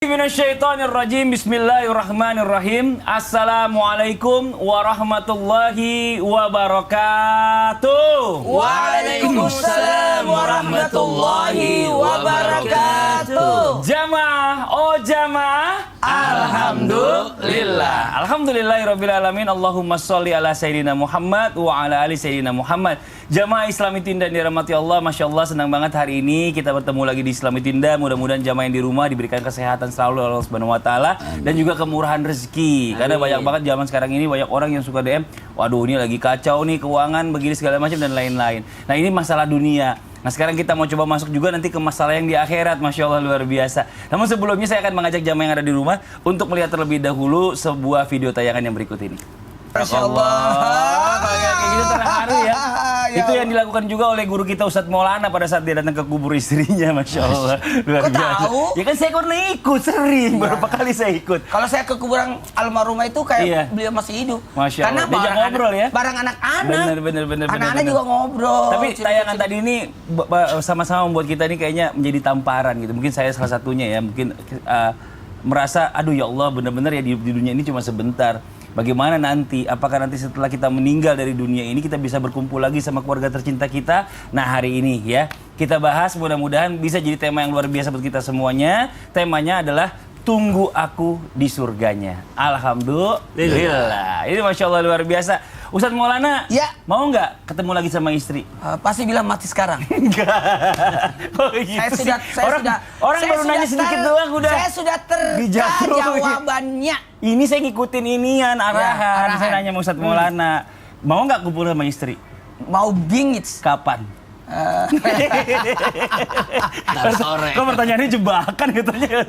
Minasyaitonirrajim. Bismillahirrahmanirrahim. Assalamualaikum warahmatullahi wabarakatuh. Waalaikumsalam warahmatullahi wabarakatuh. Jamaah, oh jamaah, alhamdulillah. Alhamdulillahirabbil alamin. Allahumma sholli ala sayyidina Muhammad wa ala ali sayyidina Muhammad. Jamaah Islami Tinda yang dirahmati Allah, Masya Allah, senang banget hari ini kita bertemu lagi di Islami Tinda. Mudah-mudahan jamaah yang di rumah diberikan kesehatan selalu Allah Subhanahu wa taala dan juga kemurahan rezeki. Karena banyak banget zaman sekarang ini banyak orang yang suka DM, waduh ini lagi kacau nih keuangan begini segala macam dan lain-lain. Nah, ini masalah dunia. Nah, sekarang kita mau coba masuk juga nanti ke masalah yang di akhirat. Masya Allah, luar biasa. Namun sebelumnya saya akan mengajak jamaah yang ada di rumah untuk melihat terlebih dahulu sebuah video tayangan yang berikut ini. Masya Allah. Kayak gitu terharu ya. Itu yang dilakukan juga oleh guru kita Ustadz Maulana pada saat dia datang ke kubur istrinya. Masya Allah. Luar Kok biasa. tahu? Ya kan saya pernah ikut sering. Berapa kali saya ikut. Kalau saya ke kuburan almarhumah itu kayak Iya. beliau masih hidup. Masya Allah. Karena Diajak ngobrol ya. barang anak-anak. Bener. Anak-anak juga ngobrol. Tapi cerita-cerita. tayangan tadi ini sama-sama membuat kita ini kayaknya menjadi tamparan gitu. Mungkin saya salah satunya ya. Mungkin merasa, aduh ya Allah, benar-benar ya di dunia ini cuma sebentar. Bagaimana nanti, apakah nanti setelah kita meninggal dari dunia ini kita bisa berkumpul lagi sama keluarga tercinta kita? Nah, hari ini ya kita bahas, mudah-mudahan bisa jadi tema yang luar biasa buat kita semuanya. Temanya adalah tunggu aku di surganya. Alhamdulillah. Ini Masya Allah luar biasa. Ustadz Maulana, Ya. mau nggak ketemu lagi sama istri? Pasti bilang mati sekarang. Enggak. Oh, gitu Saya sih. sudah orang baru nanya sedikit doang udah. Saya sudah Dijawab. jawabannya. Ini saya ngikutin inian arahan. arahan. Saya nanya sama Ustadz Maulana, mau nggak kumpul sama istri? Mau bingit. Kapan? Sore. Kok pertanyaannya jebakan katanya.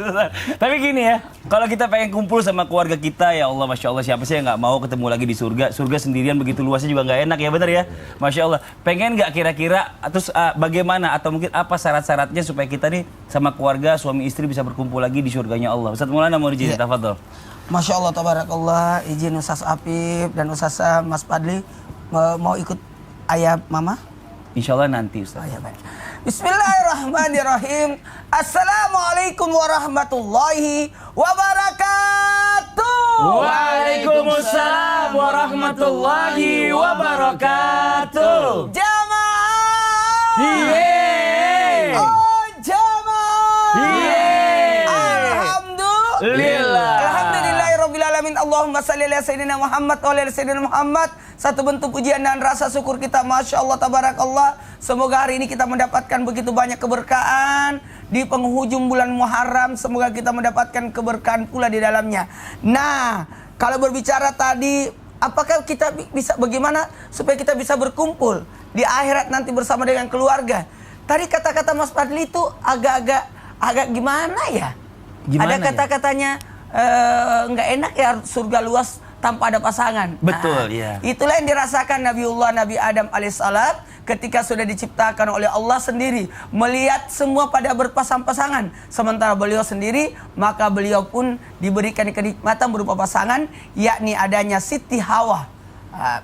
Tapi gini ya, kalau kita pengen kumpul sama keluarga kita, ya Allah, Masya Allah, siapa sih yang nggak mau ketemu lagi di surga? Surga sendirian begitu luasnya juga nggak enak ya, bener ya? Masya Allah. Pengen nggak kira-kira, terus bagaimana atau mungkin apa syarat-syaratnya supaya kita nih sama keluarga, suami istri bisa berkumpul lagi di surganya Allah? Ustadz Maulana mau izin, tafadhol. Masya Allah, tabarakallah. Izin Ustaz Apip dan Ustaz Mas Padli mau ikut ayah mama? Insya Allah nanti Ustaz. Ya, baik. Bismillahirrahmanirrahim. Assalamualaikum warahmatullahi wabarakatuh. Waalaikumsalam warahmatullahi wabarakatuh. Jamaah. Yeay. Oh jamaah. Yeay. Alhamdulillah. Alhamdulillahirabbil alamin. Allahumma shalli ala sayyidina Muhammad wa ala sayyidina Muhammad. Satu bentuk pujian dan rasa syukur kita, Masya Allah, tabarakallah. Semoga hari ini kita mendapatkan begitu banyak keberkahan di penghujung bulan Muharram. Semoga kita mendapatkan keberkahan pula di dalamnya. Nah, kalau berbicara tadi, apakah kita bisa, bagaimana supaya kita bisa berkumpul di akhirat nanti bersama dengan keluarga? Tadi kata-kata Mas Fadli itu agak gimana ya? Gimana ada ya? kata-katanya nggak enak ya, surga luas tanpa ada pasangan. Betul, ya. Itulah yang dirasakan Nabi Adam alaihissalam ketika sudah diciptakan oleh Allah sendiri, melihat semua pada berpasang-pasangan, sementara beliau sendiri, maka beliau pun diberikan kenikmatan berupa pasangan, yakni adanya Siti Hawa.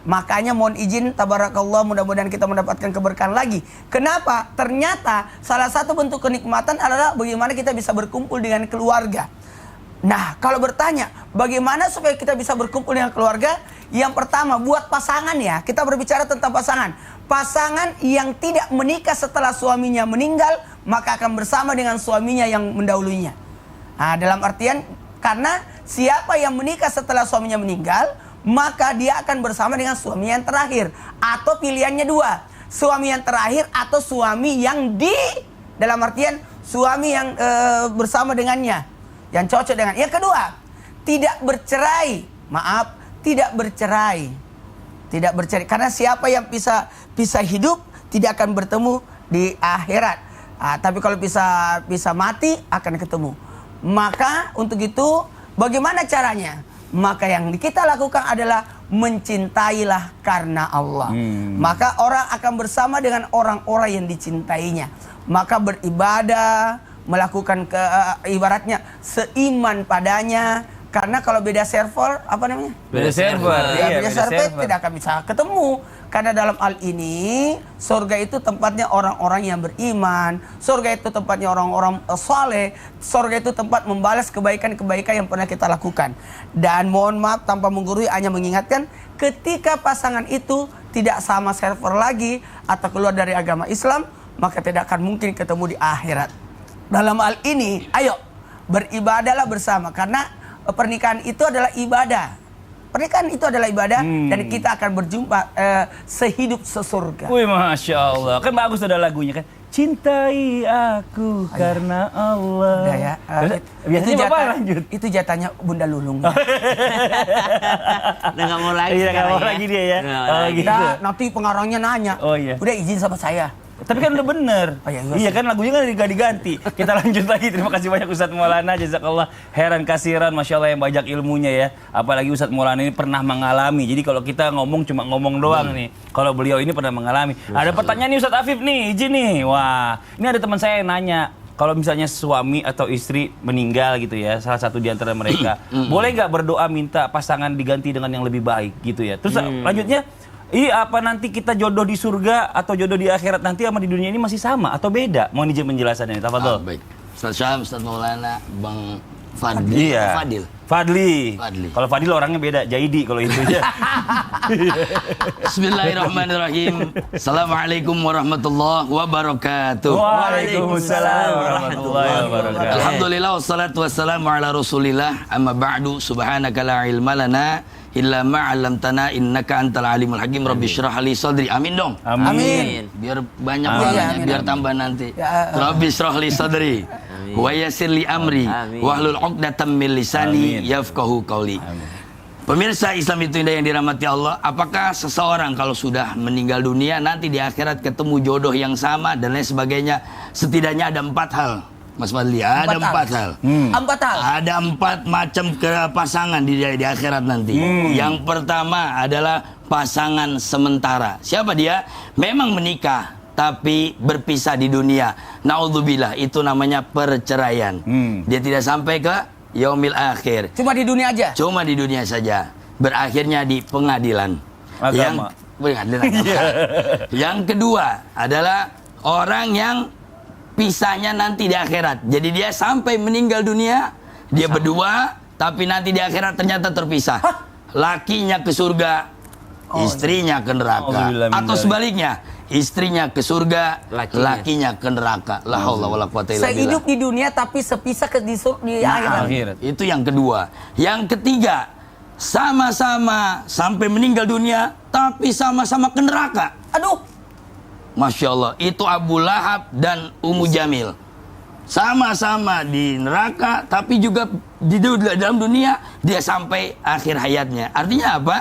Makanya mohon izin, tabarakallah, mudah-mudahan kita mendapatkan keberkahan lagi. Kenapa? Ternyata salah satu bentuk kenikmatan adalah bagaimana kita bisa berkumpul dengan keluarga. Nah, kalau bertanya, bagaimana supaya kita bisa berkumpul dengan keluarga? Yang pertama, buat pasangan ya. Kita berbicara tentang pasangan. Pasangan yang tidak menikah setelah suaminya meninggal, maka akan bersama dengan suaminya yang mendahulunya. Nah, dalam artian, karena siapa yang menikah setelah suaminya meninggal, maka dia akan bersama dengan suami yang terakhir. Atau pilihannya dua, suami yang terakhir atau suami yang dalam artian, suami yang bersama dengannya, yang cocok dengan. Yang kedua, tidak bercerai. Maaf, tidak bercerai. Tidak bercerai. Karena siapa yang bisa hidup tidak akan bertemu di akhirat. Tapi kalau bisa mati akan ketemu. Maka untuk itu bagaimana caranya? Maka yang kita lakukan adalah mencintailah karena Allah. Maka orang akan bersama dengan orang-orang yang dicintainya. Maka beribadah, melakukan ibaratnya seiman padanya, Karena kalau beda server, apa namanya? Beda server. Ya, Iya, beda server tidak akan bisa ketemu. Karena dalam hal ini, surga itu tempatnya orang-orang yang beriman. Surga itu tempatnya orang-orang saleh. Surga itu tempat membalas kebaikan-kebaikan yang pernah kita lakukan. Dan mohon maaf tanpa menggurui, hanya mengingatkan, ketika pasangan itu tidak sama server lagi atau keluar dari agama Islam, maka tidak akan mungkin ketemu di akhirat. Dalam hal ini, ayo beribadahlah bersama, karena pernikahan itu adalah ibadah. Pernikahan itu adalah ibadah dan kita akan berjumpa sehidup sesurga. Wih, Masya Allah. Kan bagus ada lagunya kan. Cintai aku karena Allah. Udah ya. Biasanya Bapak lanjut. Itu jatahnya Bunda Lulung. Udah nggak mau lagi. Iya, nggak mau sekarang lagi dia ya. Nggak mau Oh, lagi. gitu. Nah, nanti pengarangnya nanya. Oh, iya. Udah izin sama saya. Tapi kan udah bener. Oh, iya, Iya kan lagunya kan nggak diganti. Kita lanjut lagi. Terima kasih banyak Ustadz Maulana. Jazakallah heran kasiran. Masya Allah yang banyak ilmunya ya. Apalagi Ustadz Maulana ini pernah mengalami. Jadi kalau kita ngomong cuma ngomong doang nih. Kalau beliau ini pernah mengalami. Ada pertanyaan nih Ustadz Afif nih. Izin nih. Wah, ini ada teman saya yang nanya. Kalau misalnya suami atau istri meninggal gitu ya, salah satu di antara mereka, boleh nggak berdoa minta pasangan diganti dengan yang lebih baik gitu ya? Terus lanjutnya, apa nanti kita jodoh di surga atau jodoh di akhirat nanti sama di dunia ini masih sama atau beda? Mohon izin penjelasannya. Tafadhol. Baik. Ustaz Syam, Ustaz Maulana, Bang Fadli. Iya. Fadil. Fadli. Fadli. Kalau Fadil orangnya beda, Jaidi kalau itu ya. Bismillahirrahmanirrahim. Assalamualaikum warahmatullahi wabarakatuh. Waalaikumsalam warahmatullahi wabarakatuh. Alhamdulillah wassalatu wassalamu ala Rasulillah. Amma ba'du, subhanaka la ilma lana illa ma 'allamtana innaka antal alimul hakim. Rabbi shrah li sadri. Amin dong. Amin. Biar banyak Amin. banyak, Amin. biar tambah nanti. Ya. Rabbi shrah li sadri wa yassir li amri Amin. wahlul 'uqdatam min lisani Amin. yafqahu qawli. Pemirsa Islam itu indah yang dirahmati Allah, apakah seseorang kalau sudah meninggal dunia nanti di akhirat ketemu jodoh yang sama dan lain sebagainya? Setidaknya ada 4 hal, Mas Fadli. Ada 4 hal. 4 hal. Ada 4 macam pasangan di akhirat nanti. Yang pertama adalah pasangan sementara. Siapa dia? Memang menikah tapi berpisah di dunia. Naudzubillah, itu namanya perceraian. Dia tidak sampai ke yaumil akhir. Cuma di dunia aja. Cuma di dunia saja. Berakhirnya di pengadilan. Agama. Pengadilan agama. Yang kedua adalah orang yang pisahnya nanti di akhirat. Jadi dia sampai meninggal dunia, dia berdua, tapi nanti di akhirat ternyata terpisah. Lakinya ke surga, istrinya ke neraka. Alhamdulillah, Atau sebaliknya, istrinya ke surga, lakinya ke neraka. La haula wala quwata illa billah. Sehidup di dunia tapi sepisah di akhirat. Akhirat. Itu yang kedua. Yang ketiga, sama-sama sampai meninggal dunia, tapi sama-sama ke neraka. Aduh. Masya Allah, itu Abu Lahab dan Ummu Jamil. Sama-sama di neraka, tapi juga di dalam dunia, dia sampai akhir hayatnya. Artinya apa?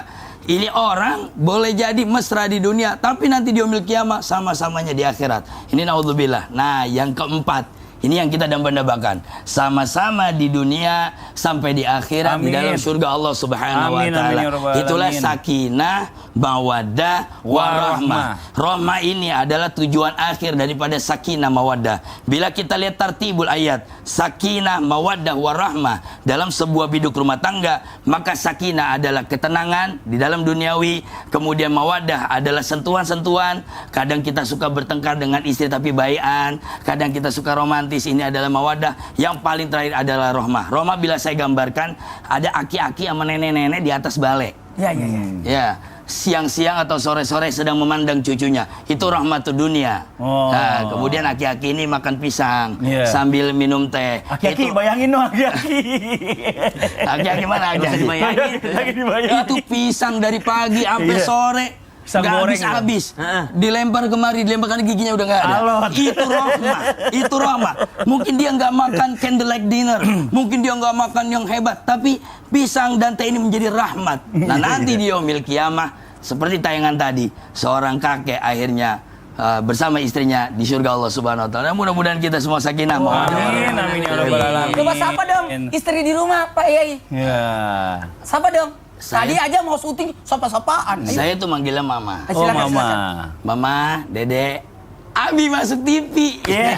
Ini orang boleh jadi mesra di dunia, tapi nanti di yaumil kiamah sama-samanya di akhirat. Ini naudzubillah. Nah, yang keempat, ini yang kita dambakan. Sama-sama di dunia sampai di akhirat. Amin. Di dalam surga Allah Subhanahu wa Amin, taala. amin, ya rabbal Itulah alamin. sakinah, mawaddah, warahmah. Rahmah ini adalah tujuan akhir daripada sakinah mawaddah. Bila kita lihat tartibul ayat, sakinah, mawaddah, warahmah dalam sebuah biduk rumah tangga, maka sakinah adalah ketenangan di dalam duniawi, kemudian mawaddah adalah sentuhan-sentuhan. Kadang kita suka bertengkar dengan istri tapi baikan, kadang kita suka romantis, ini adalah mawaddah. Yang paling terakhir adalah rahmah. Rahmah bila saya gambarkan, ada aki-aki sama nenek-nenek di atas balai. Ya, ya, ya. Ya, siang-siang atau sore-sore sedang memandang cucunya. Itu rahmatud dunia. Oh. Nah, kemudian aki-aki ini makan pisang Iya. sambil minum teh. Aki-aki, Itu- bayangin dong aki-aki. aki-aki mana aki-aki? Lagi dibayangin. Itu pisang dari pagi sampai Iya. sore. Pisang Nggak goreng habis-habis. Dilempar kemari, dilemparkan giginya udah nggak ada. Alot. Itu rahmah. Itu rahmah. Mungkin dia nggak makan candlelight dinner. Mungkin dia nggak makan yang hebat. Tapi pisang dan teh ini menjadi rahmat. Nah, nanti di yaumil kiamah, seperti tayangan tadi, seorang kakek akhirnya bersama istrinya di surga Allah Subhanahu wa taala. Mudah-mudahan kita semua sakinah. Amin, amin ya rabbal alamin. Coba sapa dong istri di rumah Pak Yai. Ya. Sapa dong. Saya- Tadi aja mau syuting sapa-sapaan. Ayo. Saya tuh manggilnya mama. Oh, Silakan, mama. silakan. Mama, Dede, Abi masuk TV. Iya.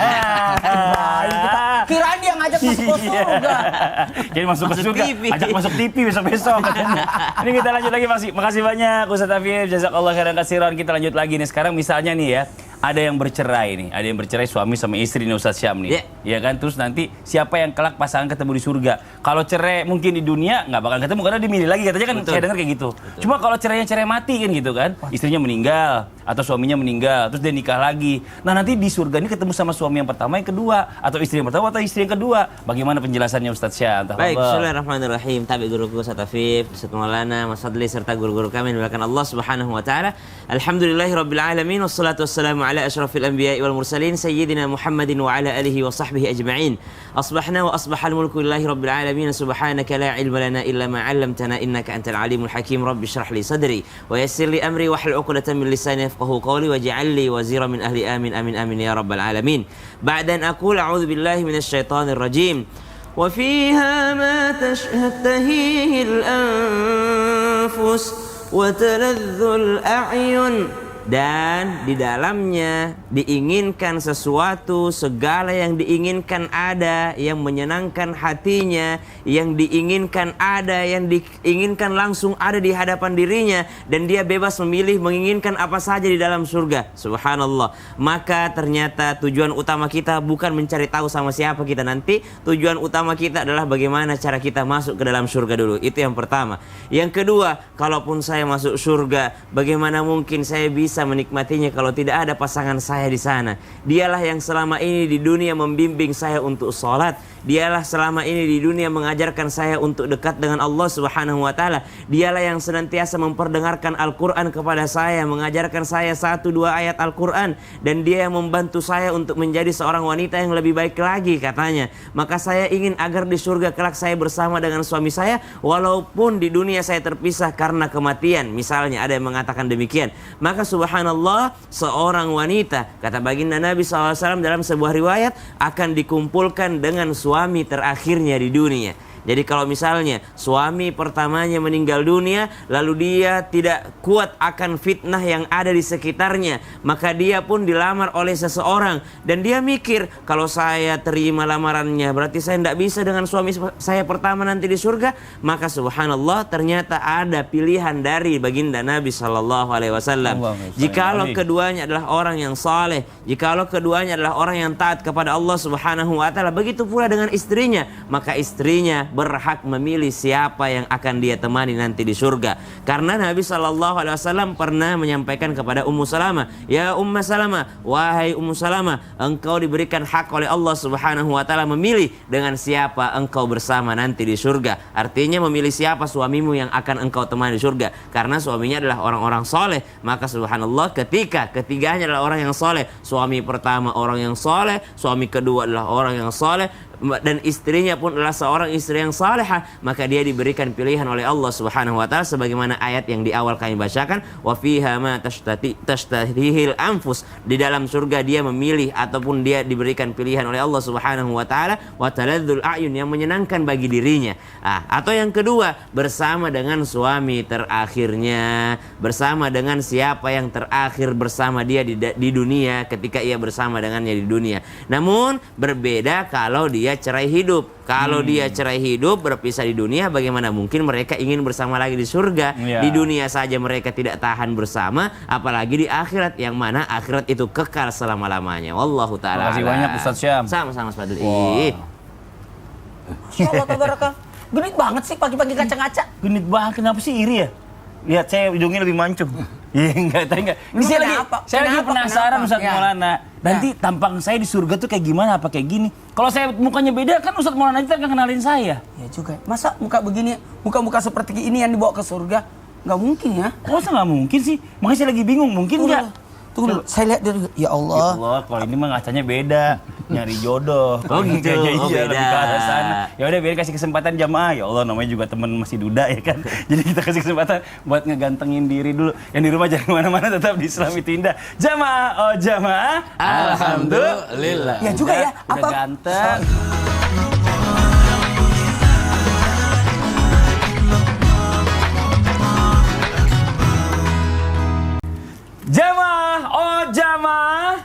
Kirain dia ngajak masuk ke surga. Jadi masuk ke Masuk surga, TV. ajak masuk TV besok-besok. Ini kita lanjut lagi, makasih banyak Ustaz Afif, jazakallah khairan katsiran. Kita lanjut lagi nih, sekarang misalnya nih ya, ada yang bercerai nih, ada yang bercerai suami sama istri nih Ustaz Syam nih. Ya kan, terus nanti siapa yang kelak pasangan ketemu di surga. Kalau cerai mungkin di dunia nggak bakal ketemu karena dimilih lagi, katanya kan. Betul. Saya dengar kayak gitu. Cuma kalau cerainya cerai mati kan gitu kan, istrinya meninggal atau suaminya meninggal, terus dia nikah lagi. Nah nanti di surga ini ketemu sama suami yang pertama, yang kedua, atau istri yang pertama atau istri yang kedua. Bagaimana penjelasannya Ustaz Syam? Baik, bismillahirrahmanirrahim. Tabi guruku Ustaz Afif, Ustaz Maulana, Mas Fadli serta guru-guru kami yang dimuliakan Allah Subhanahu wa taala. Alhamdulillahirabbil alamin wassalatu wassalamu ala asyrafil anbiya'i wal mursalin sayyidina Muhammadin wa ala alihi wa sahbihi ajma'in. Asbahna wa asbahal mulku lillahi rabbil alamin. Subhanaka la ilma lana illa ma 'allamtana innaka antal alimul hakim. Rabbi shrah li sadri wa yassir li amri wahlul 'uqdatam min lisani yafqahu qawli waj'al li wazira min ahli amin amin amin ya rabbal alamin. Ba'da an aqul a'udzu billahi minasy syaithanir rajim. وفيها ما تشتهيه الأنفس وتلذ الأعين. Dan di dalamnya diinginkan sesuatu, segala yang diinginkan ada, yang menyenangkan hatinya, yang diinginkan ada, yang diinginkan langsung ada di hadapan dirinya, dan dia bebas memilih menginginkan apa saja di dalam surga. Subhanallah. Maka ternyata tujuan utama kita bukan mencari tahu sama siapa kita nanti. Tujuan utama kita adalah bagaimana cara kita masuk ke dalam surga dulu. Itu yang pertama. Yang kedua, kalaupun saya masuk surga, bagaimana mungkin saya bisa menikmatinya kalau tidak ada pasangan saya di sana. Dialah yang selama ini di dunia membimbing saya untuk sholat. Dialah selama ini di dunia mengajarkan saya untuk dekat dengan Allah Subhanahu wa taala. Dialah yang senantiasa memperdengarkan Al-Qur'an kepada saya, mengajarkan saya 1-2 ayat Al-Qur'an, dan dia yang membantu saya untuk menjadi seorang wanita yang lebih baik lagi katanya. Maka saya ingin agar di surga kelak saya bersama dengan suami saya, walaupun di dunia saya terpisah karena kematian. Misalnya ada yang mengatakan demikian. Maka subhanallah, seorang wanita, kata baginda Nabi SAW dalam sebuah riwayat, akan dikumpulkan dengan suami terakhirnya di dunia. Jadi kalau misalnya suami pertamanya meninggal dunia, lalu dia tidak kuat akan fitnah yang ada di sekitarnya, maka dia pun dilamar oleh seseorang, dan dia mikir, kalau saya terima lamarannya berarti saya tidak bisa dengan suami saya pertama nanti di surga. Maka subhanallah, ternyata ada pilihan dari baginda Nabi SAW. Jikalau keduanya adalah orang yang saleh, jikalau keduanya adalah orang yang taat kepada Allah Subhanahu wa taala, begitu pula dengan istrinya, maka istrinya berhak memilih siapa yang akan dia temani nanti di surga. Karena Nabi SAW pernah menyampaikan kepada Ummu Salamah, ya Ummu Salamah, wahai Ummu Salamah, engkau diberikan hak oleh Allah Subhanahu wa taala memilih dengan siapa engkau bersama nanti di surga. Artinya memilih siapa suamimu yang akan engkau temani di surga. Karena suaminya adalah orang-orang soleh. Maka subhanallah, ketika ketiganya adalah orang yang soleh, suami pertama orang yang soleh, suami kedua adalah orang yang soleh, dan istrinya pun adalah seorang istri yang salehah, maka dia diberikan pilihan oleh Allah Subhanahu wa taala sebagaimana ayat yang di awal kami bacakan, wa fiha ma tashtahihil anfus. Di dalam surga dia memilih ataupun dia diberikan pilihan oleh Allah Subhanahu wa taala, wa taladzul a'yun, yang menyenangkan bagi dirinya. Atau yang kedua, bersama dengan suami terakhirnya, bersama dengan siapa yang terakhir bersama dia di dunia ketika ia bersama dengannya di dunia. Namun berbeda kalau dia cerai hidup. Kalau dia cerai hidup, berpisah di dunia, bagaimana mungkin mereka ingin bersama lagi di surga? Di dunia saja mereka tidak tahan bersama, apalagi di akhirat, yang mana akhirat itu kekal selama-lamanya. Wallahu ta'ala. Terima kasih banyak Ustaz Syam. Sama-sama Mas Fadli. Insyaallah tabarakah. Genit banget sih pagi-pagi kaca-kaca. Genit banget, kenapa sih iri ya? Lihat saya ujungnya lebih mancung. Iya enggak. Ini saya lagi penasaran Ustaz Maulana. Nanti tampang saya di surga tuh kayak gimana, apa kayak gini? Kalau saya mukanya beda kan Ustaz Maulana aja kan kenalin saya. Ya juga. Masa muka begini, muka-muka seperti ini yang dibawa ke surga? Nggak mungkin ya. Masa nggak mungkin sih? Makanya saya lagi bingung, mungkin nggak? Tunggu, saya lihat dulu. Ya Allah. Ya Allah, kalau ini mah ngacanya beda. Nyari jodoh. Oh gitu. Iya, Beda. lebih ke arah sana. Ya udah, biar kasih kesempatan jamaah. Ya Allah, namanya juga teman masih duda ya kan. Jadi kita kasih kesempatan buat ngegantengin diri dulu. Yang di rumah jangan kemana-mana, tetap di Islam itu Indah. Jamaah, oh jamaah. Alhamdulillah. Ya juga ya. Udah ganteng. Jamaah, oh jamaah.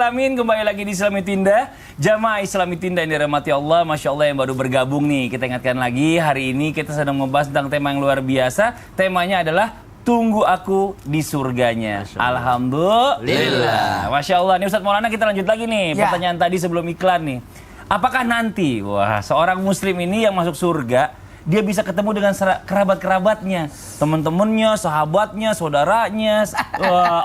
Alamin, kembali lagi di Islami Tinda. Jamaah Islami Tinda yang dirahmati Allah, Masya Allah yang baru bergabung nih. Kita ingatkan lagi, hari ini kita sedang membahas tentang tema yang luar biasa. Temanya adalah Tunggu Aku di Surganya. Alhamdulillah. Masya Allah. Nih Ustadz Maulana, kita lanjut lagi nih. Ya. Pertanyaan tadi sebelum iklan nih. Apakah nanti, seorang muslim ini yang masuk surga, dia bisa ketemu dengan kerabat-kerabatnya, teman-temannya, sahabatnya, saudaranya,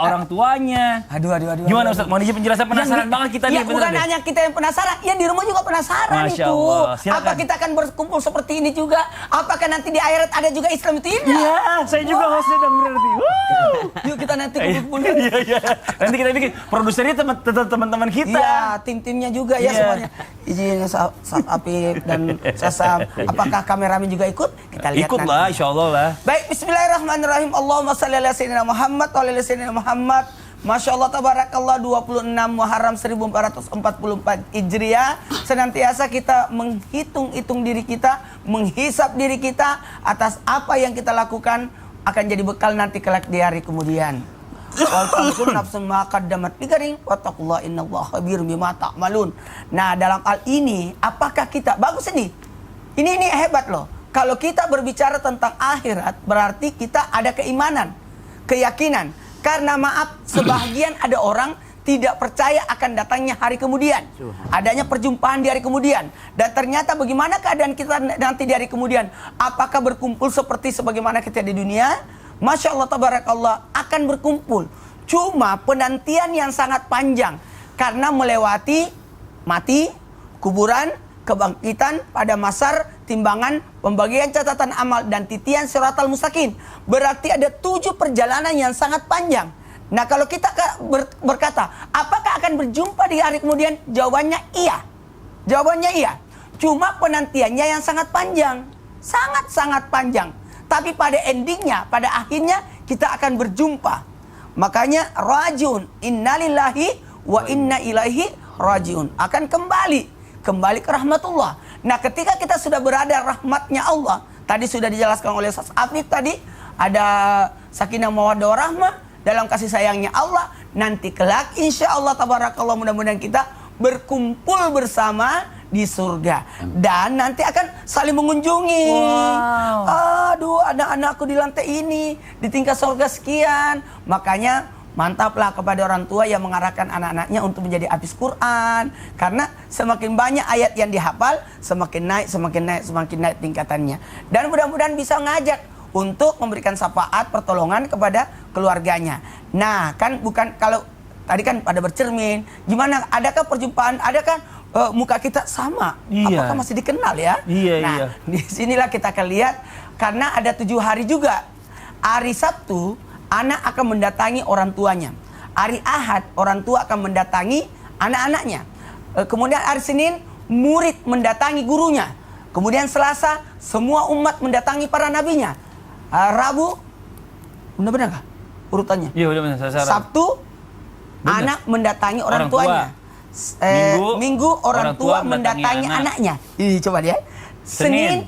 orang tuanya. Aduh. Gimana Ustaz? Mau dijawab penjelasan, penasaran banget kita nih. Ya bukan hanya kita yang penasaran, ya di rumah juga penasaran Masya itu. Allah. Silakan. Apa kita akan berkumpul seperti ini juga? Apakah nanti di akhirat ada juga Islam tidak? Iya, saya juga hostnya dong berarti. Yuk kita nanti kumpul. Iya. Nanti kita bikin produsernya teman-teman kita. Iya, tim-timnya juga ya Iya. semuanya. Izin Apip dan Sasam. Apakah kameramen juga ikut? Kita lihat Ikut nanti. lah, insya Allah lah. Baik, bismillahirrahmanirrahim. Allahumma shalli ala sayyidina Muhammad wa ala sayyidina Muhammad. Masya Allah, tabarakallah, 26 Muharram 1444 Hijriah. Senantiasa kita menghitung-hitung diri kita, menghisap diri kita atas apa yang kita lakukan akan jadi bekal nanti kelak di hari kemudian. Nah, dalam hal ini apakah kita bagus ini? Ini hebat loh. Kalau kita berbicara tentang akhirat, berarti kita ada keimanan, keyakinan. Karena maaf, sebagian ada orang tidak percaya akan datangnya hari kemudian, adanya perjumpaan di hari kemudian. Dan ternyata bagaimana keadaan kita nanti di hari kemudian? Apakah berkumpul seperti sebagaimana kita di dunia? Masya Allah, tabarakallah, akan berkumpul. Cuma penantian yang sangat panjang karena melewati mati, kuburan, kebangkitan pada masar, timbangan, pembagian catatan amal, dan titian siratal mustaqim. Berarti ada 7 perjalanan yang sangat panjang. Nah, kalau kita berkata, apakah akan berjumpa di hari kemudian? Jawabannya iya. Jawabannya iya. Cuma penantiannya yang sangat panjang. Sangat-sangat panjang. Tapi pada endingnya, pada akhirnya, kita akan berjumpa. Makanya, rajiun. Innalillahi wa inna ilaihi rajiun. Akan kembali ke rahmatullah. Nah, ketika kita sudah berada rahmatnya Allah, tadi sudah dijelaskan oleh Ustaz Afif tadi, ada sakinah mawaddah warahmah dalam kasih sayangnya Allah. Nanti kelak insya Allah tabarakallah, mudah-mudahan kita berkumpul bersama di surga dan nanti akan saling mengunjungi. Aduh, anak-anakku di lantai ini, di tingkat surga sekian. Makanya mantaplah kepada orang tua yang mengarahkan anak-anaknya untuk menjadi hafiz Quran. Karena semakin banyak ayat yang dihafal, semakin naik tingkatannya. Dan mudah-mudahan bisa ngajak untuk memberikan syafaat, pertolongan kepada keluarganya. Nah, kan bukan kalau tadi kan pada bercermin, gimana? Adakah perjumpaan? Adakah muka kita sama? Iya. Apakah masih dikenal ya? Iya, nah, iya. di sinilah kita akan lihat karena ada 7 hari juga. Hari Sabtu anak akan mendatangi orang tuanya. Hari Ahad orang tua akan mendatangi anak-anaknya. Kemudian hari Senin murid mendatangi gurunya. Kemudian Selasa semua umat mendatangi para nabinya. Rabu benar-benar kah urutannya? Iya, udah benar. Sabtu benar. Anak mendatangi orang Orang tua. tuanya. Minggu orang tua mendatangi anaknya. Ih, coba dia. Senin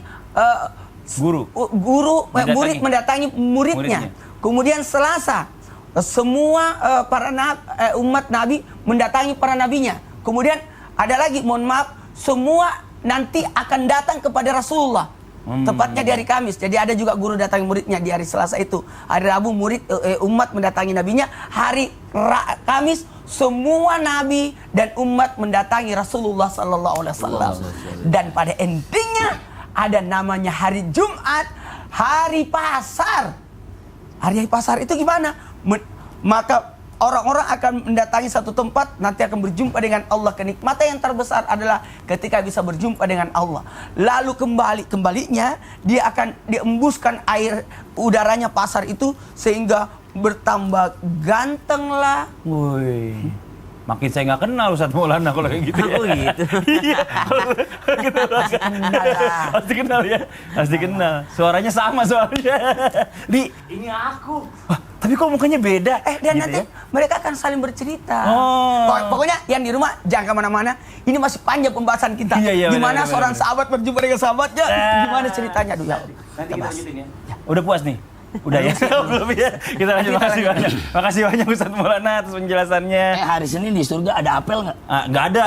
murid mendatangi muridnya. Kemudian Selasa semua umat Nabi mendatangi para nabinya. Kemudian ada lagi, mohon maaf, semua nanti akan datang kepada Rasulullah. Tepatnya di hari Kamis. Jadi ada juga guru datangi muridnya di hari Selasa itu. Hari Rabu umat mendatangi nabinya. Hari Kamis semua nabi dan umat mendatangi Rasulullah sallallahu alaihi wasallam. Dan pada endingnya ada namanya hari Jumat, hari pasar. Hari pasar itu gimana? Maka orang-orang akan mendatangi satu tempat, nanti akan berjumpa dengan Allah. Kenikmatan yang terbesar adalah ketika bisa berjumpa dengan Allah. Lalu kembalinya dia akan diembuskan air udaranya pasar itu sehingga bertambah ganteng lah. Woi. Makin saya nggak kenal Ustadz Maulana kalau kayak gitu ya. Oh gitu. Iya. Pasti kenal ya. Pasti kenal. Suaranya sama soalnya. Li, ini aku. Wah, tapi kok mukanya beda? Dan Gitu nanti ya? mereka akan saling bercerita. Oh. Pokoknya yang di rumah jangan kemana-mana. Ini masih panjang pembahasan kita. Iya, Gimana benar, seorang benar. sahabat berjumpa dengan sahabatnya? Gimana ceritanya? Aduh, ya. Nanti kita lanjutin ya. Udah puas nih? Udah ya? Belum ya? Kita lanjut. Makasih banyak. Makasih banyak Ustaz Maulana atas penjelasannya. Hari Senin di surga ada apel nggak? Nggak ada.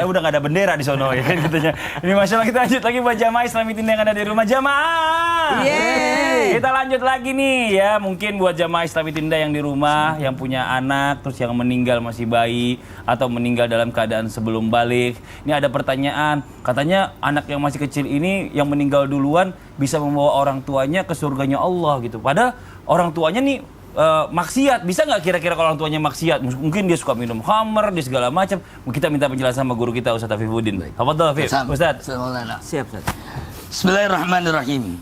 Udah nggak ada bendera di sono ya katanya. Ini Masya Allah, kita lanjut lagi buat jamaah Islami Tinda yang ada di rumah. Jamaah! Yeay! Kita lanjut lagi nih ya. Mungkin buat jamaah Islami Tinda yang di rumah, yang punya anak, terus yang meninggal masih bayi, atau meninggal dalam keadaan sebelum balik. Ini ada pertanyaan. Katanya anak yang masih kecil ini yang meninggal duluan bisa membawa orang tuanya ke surganya Allah gitu. Padahal orang tuanya nih maksiat. Bisa nggak kira-kira kalau orang tuanya maksiat? Mungkin dia suka minum khamr, dia segala macam. Kita minta penjelasan sama guru kita Ustaz Afifuddin. Hafadhal Afif. Ustaz. Siap, Ustaz. Bismillahirrahmanirrahim.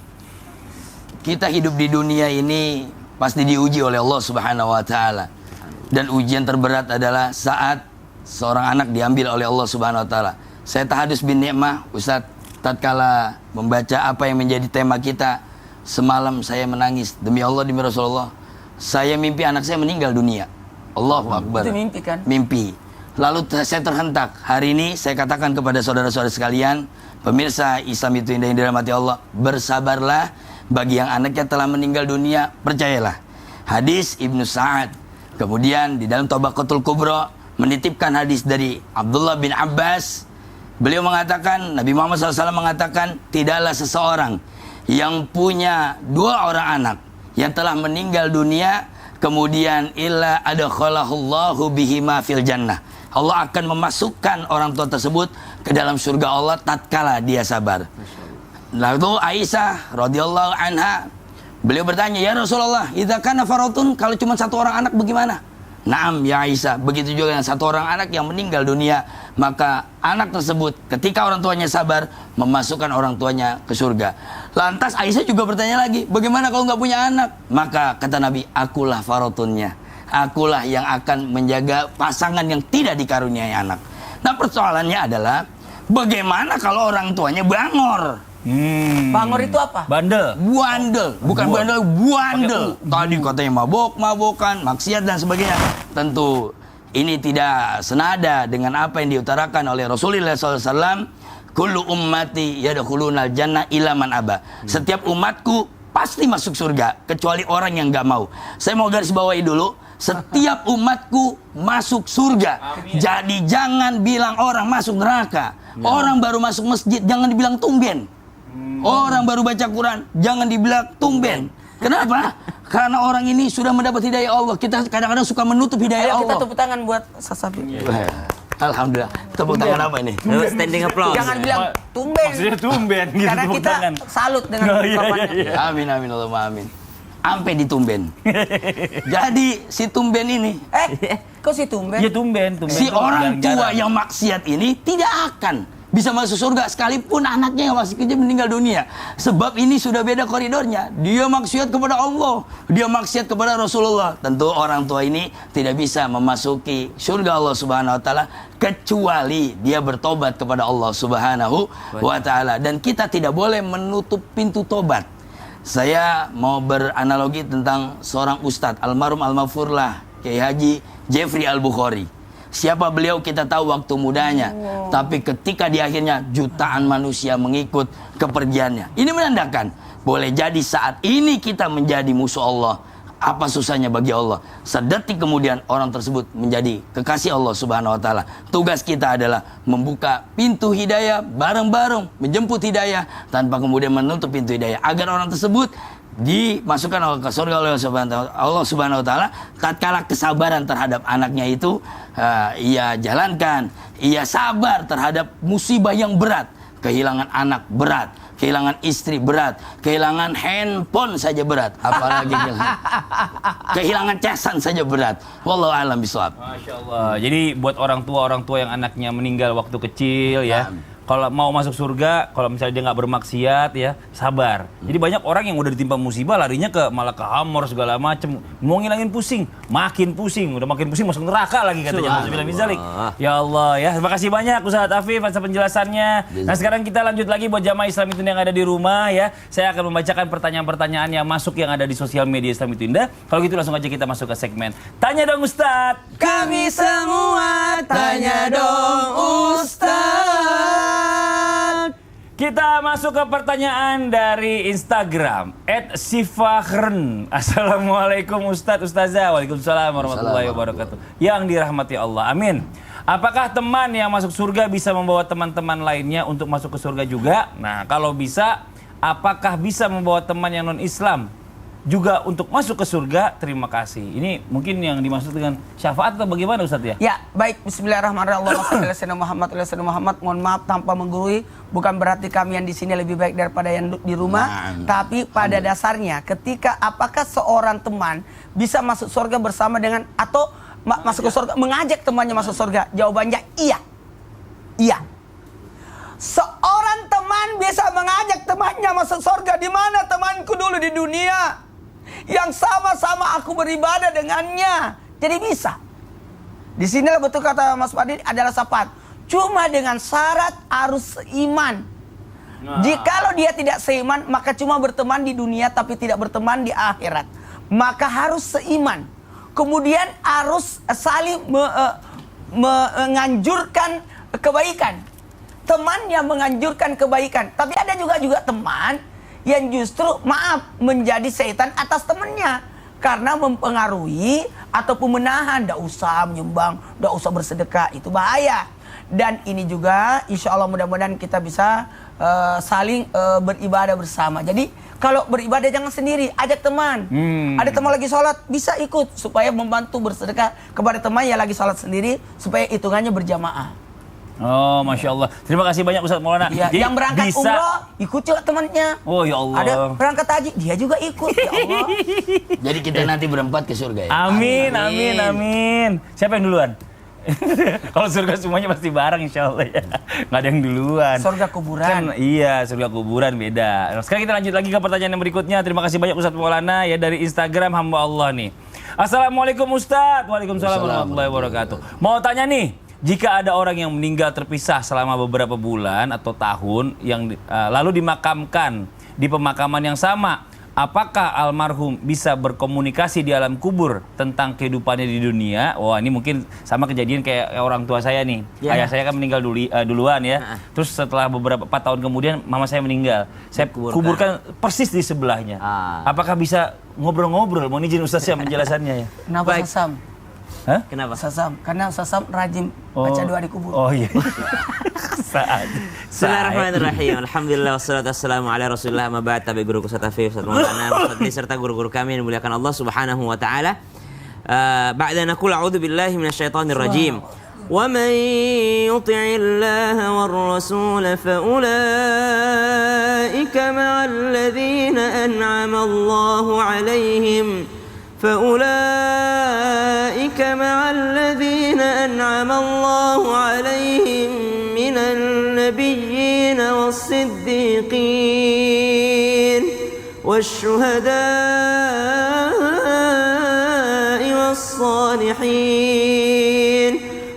Kita hidup di dunia ini pasti diuji oleh Allah Subhanahu wa taala. Dan ujian terberat adalah saat seorang anak diambil oleh Allah Subhanahu wa taala. Saya tahadus bin ni'mah, Ustaz, tatkala membaca apa yang menjadi tema kita, semalam saya menangis demi Allah, demi Rasulullah. Saya mimpi anak saya meninggal dunia. Allahu Akbar. Itu mimpi kan? Mimpi. Lalu saya terhentak. Hari ini saya katakan kepada saudara-saudara sekalian, pemirsa Islam itu indah yang dirahmati Allah, bersabarlah bagi yang anaknya telah meninggal dunia, percayalah. Hadis Ibnu Sa'ad. Kemudian di dalam Tabaqatul Kubra menitipkan hadis dari Abdullah bin Abbas. Beliau mengatakan, Nabi Muhammad SAW mengatakan, tidaklah seseorang yang punya 2 orang anak yang telah meninggal dunia, kemudian illa adkhalahullahu bihima fil jannah. Allah akan memasukkan orang tua tersebut ke dalam surga Allah tatkala dia sabar. Lalu Aisyah radhiyallahu anha, beliau bertanya, ya Rasulullah, idza kana faratun, kalau cuma 1 orang anak bagaimana? Naam ya Aisyah, begitu juga dengan 1 orang anak yang meninggal dunia, maka anak tersebut ketika orang tuanya sabar memasukkan orang tuanya ke surga. Lantas Aisyah juga bertanya lagi, bagaimana kalau nggak punya anak? Maka kata Nabi, akulah faratunnya, akulah yang akan menjaga pasangan yang tidak dikaruniai anak. Nah persoalannya adalah bagaimana kalau orang tuanya bangor? Bangor itu apa? Bandel. Buandel, bukan bandel, buandel. Tadi katanya mabok-mabokan, maksiat dan sebagainya. Tentu ini tidak senada dengan apa yang diutarakan oleh Rasulullah SAW. Kullu ummati yadkhulunal jannah illa man aba. Setiap umatku pasti masuk surga kecuali orang yang nggak mau. Saya mau garis bawahi dulu. Setiap umatku masuk surga. Amin. Jadi jangan bilang orang masuk neraka. Orang baru masuk masjid jangan dibilang tumben. Orang baru baca Quran jangan dibilang tumben. Kenapa? Karena orang ini sudah mendapat hidayah Allah. Kita kadang-kadang suka menutup hidayah Ayo Allah. kita tepuk tangan buat Sasabi. Alhamdulillah. Tepuk tangan apa ini? Standing applause. Jangan bilang tumben. Maksudnya tumben gitu. Karena tepuk kita tangan. salut dengan Oh, iya, ungkapannya. iya. Amin amin Allahumma amin. Ampe ditumben. Jadi si tumben ini, Kok si tumben? Iya tumben. si tuh orang tua jarang-jarang. yang maksiat ini tidak akan bisa masuk surga sekalipun anaknya yang masih kecil meninggal dunia. Sebab ini sudah beda koridornya. Dia maksiat kepada Allah, dia maksiat kepada Rasulullah. Tentu orang tua ini tidak bisa memasuki surga Allah Subhanahu wa taala kecuali dia bertobat kepada Allah Subhanahu wa taala, dan kita tidak boleh menutup pintu tobat. Saya mau beranalogi tentang seorang ustadz almarhum almarfurlah Kiai Haji Jeffrey Al-Bukhari. Siapa beliau kita tahu waktu mudanya, tapi ketika di akhirnya jutaan manusia mengikut kepergiannya. Ini menandakan boleh jadi saat ini kita menjadi musuh Allah. Apa susahnya bagi Allah? Sedetik kemudian orang tersebut menjadi kekasih Allah Subhanahu wa taala. Tugas kita adalah membuka pintu hidayah bareng-bareng, menjemput hidayah tanpa kemudian menutup pintu hidayah agar orang tersebut dimasukkan ke surga oleh Allah Subhanahu wa taala tatkala kesabaran terhadap anaknya itu ia jalankan, ia sabar terhadap musibah yang berat, kehilangan anak berat, kehilangan istri berat, kehilangan handphone saja berat, apalagi kehilangan casan saja berat. Wallahu a'lam bishawab. Masya Allah. Jadi buat orang tua yang anaknya meninggal waktu kecil ya, kalau mau masuk surga, kalau misalnya dia nggak bermaksiat ya, sabar. Jadi banyak orang yang udah ditimpa musibah larinya malah ke hamor segala macem, mau ngilangin pusing, makin pusing, udah makin pusing masuk neraka lagi katanya. Ya Allah ya, terima kasih banyak Ustaz Afif atas penjelasannya. Nah sekarang kita lanjut lagi buat jamaah Islam itu yang ada di rumah ya. Saya akan membacakan pertanyaan-pertanyaan yang masuk yang ada di sosial media Islam itu Indah. Kalau gitu langsung aja kita masuk ke segmen Tanya Dong Ustaz. Kami semua tanya dong Ustaz. Kita masuk ke pertanyaan dari Instagram @sifakhren. Assalamualaikum Ustadz Ustazah. Waalaikumsalam warahmatullahi wabarakatuh. Yang dirahmati Allah. Amin. Apakah teman yang masuk surga bisa membawa teman-teman lainnya untuk masuk ke surga juga? Nah, kalau bisa, apakah bisa membawa teman yang non-Islam juga untuk masuk ke surga? Terima kasih. Ini mungkin yang dimaksud dengan syafaat atau bagaimana Ustadz ya? Ya, baik. Bismillahirrahmanirrahim. Allahumma shalli ala sayyidina Muhammad. Mohon maaf tanpa menggurui. Bukan berarti kami yang di sini lebih baik daripada yang di rumah. Tapi pada dasarnya, ketika apakah seorang teman bisa masuk surga bersama dengan atau masuk ke surga, mengajak temannya masuk surga? Jawabannya iya. Iya. Seorang teman bisa mengajak temannya masuk surga. Di mana temanku dulu di dunia? Yang sama-sama aku beribadah dengannya. Jadi bisa. Di sinilah betul kata Mas Fadil adalah syafaat. Cuma dengan syarat harus seiman. Jikalau dia tidak seiman, maka cuma berteman di dunia tapi tidak berteman di akhirat. Maka harus seiman. Kemudian harus saling menganjurkan kebaikan. Teman yang menganjurkan kebaikan. Tapi ada juga teman yang justru menjadi setan atas temannya karena mempengaruhi ataupun menahan, tidak usah menyumbang, tidak usah bersedekah, itu bahaya. Dan ini juga insya Allah mudah-mudahan kita bisa saling beribadah bersama. Jadi kalau beribadah jangan sendiri, ajak teman. Ada teman lagi sholat, bisa ikut supaya membantu bersedekah kepada teman yang lagi sholat sendiri supaya hitungannya berjamaah. Oh, Masya Allah. Terima kasih banyak Ustadz Maulana. Ya, yang berangkat umroh, ikut juga temannya. Oh, ya Allah. Ada berangkat haji, dia juga ikut. Ya Allah. Jadi kita nanti berempat ke surga ya. Amin, amin, amin. Siapa yang duluan? Kalau surga semuanya pasti bareng insya Allah ya. Nggak ada yang duluan. Surga kuburan. Kan, iya, surga kuburan beda. Nah, sekarang kita lanjut lagi ke pertanyaan yang berikutnya. Terima kasih banyak Ustadz Maulana ya dari Instagram hamba Allah nih. Assalamualaikum Ustadz. Waalaikumsalam warahmatullahi wabarakatuh. Mau tanya nih. Jika ada orang yang meninggal terpisah selama beberapa bulan atau tahun yang lalu dimakamkan di pemakaman yang sama, apakah almarhum bisa berkomunikasi di alam kubur tentang kehidupannya di dunia? Wah, ini mungkin sama kejadian kayak orang tua saya nih. Ya. Ayah saya kan meninggal duluan ya. Terus setelah beberapa 4 tahun kemudian mama saya meninggal. Saya kuburkan persis di sebelahnya. Apakah bisa ngobrol-ngobrol? Mohon izin Ustaz ya menjelasannya ya. Kenapa Sasam? Hah? Kenapa? Sasam, karena Sasam rajin baca doa di kubur. Oh iya. Bismillahirrahmanirrahim. Alhamdulillah wassalatu wassalamu ala Rasulillah ma ba'd. Tabi guru Ustaz Taufik, Ustaz Maulana, Ustaz serta guru-guru kami yang dimuliakan Allah Subhanahu wa taala. Ba'da naqul a'udzu billahi minasyaitonir rajim. Wa man yuti'illaha war rasul fa ulaika ma'al ladzina an'ama Allahu 'alaihim. فأولئك مع الذين أنعم الله عليهم من النبيين والصديقين والشهداء والصالحين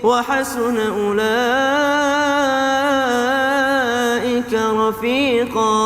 وحسن أولئك رفيقا.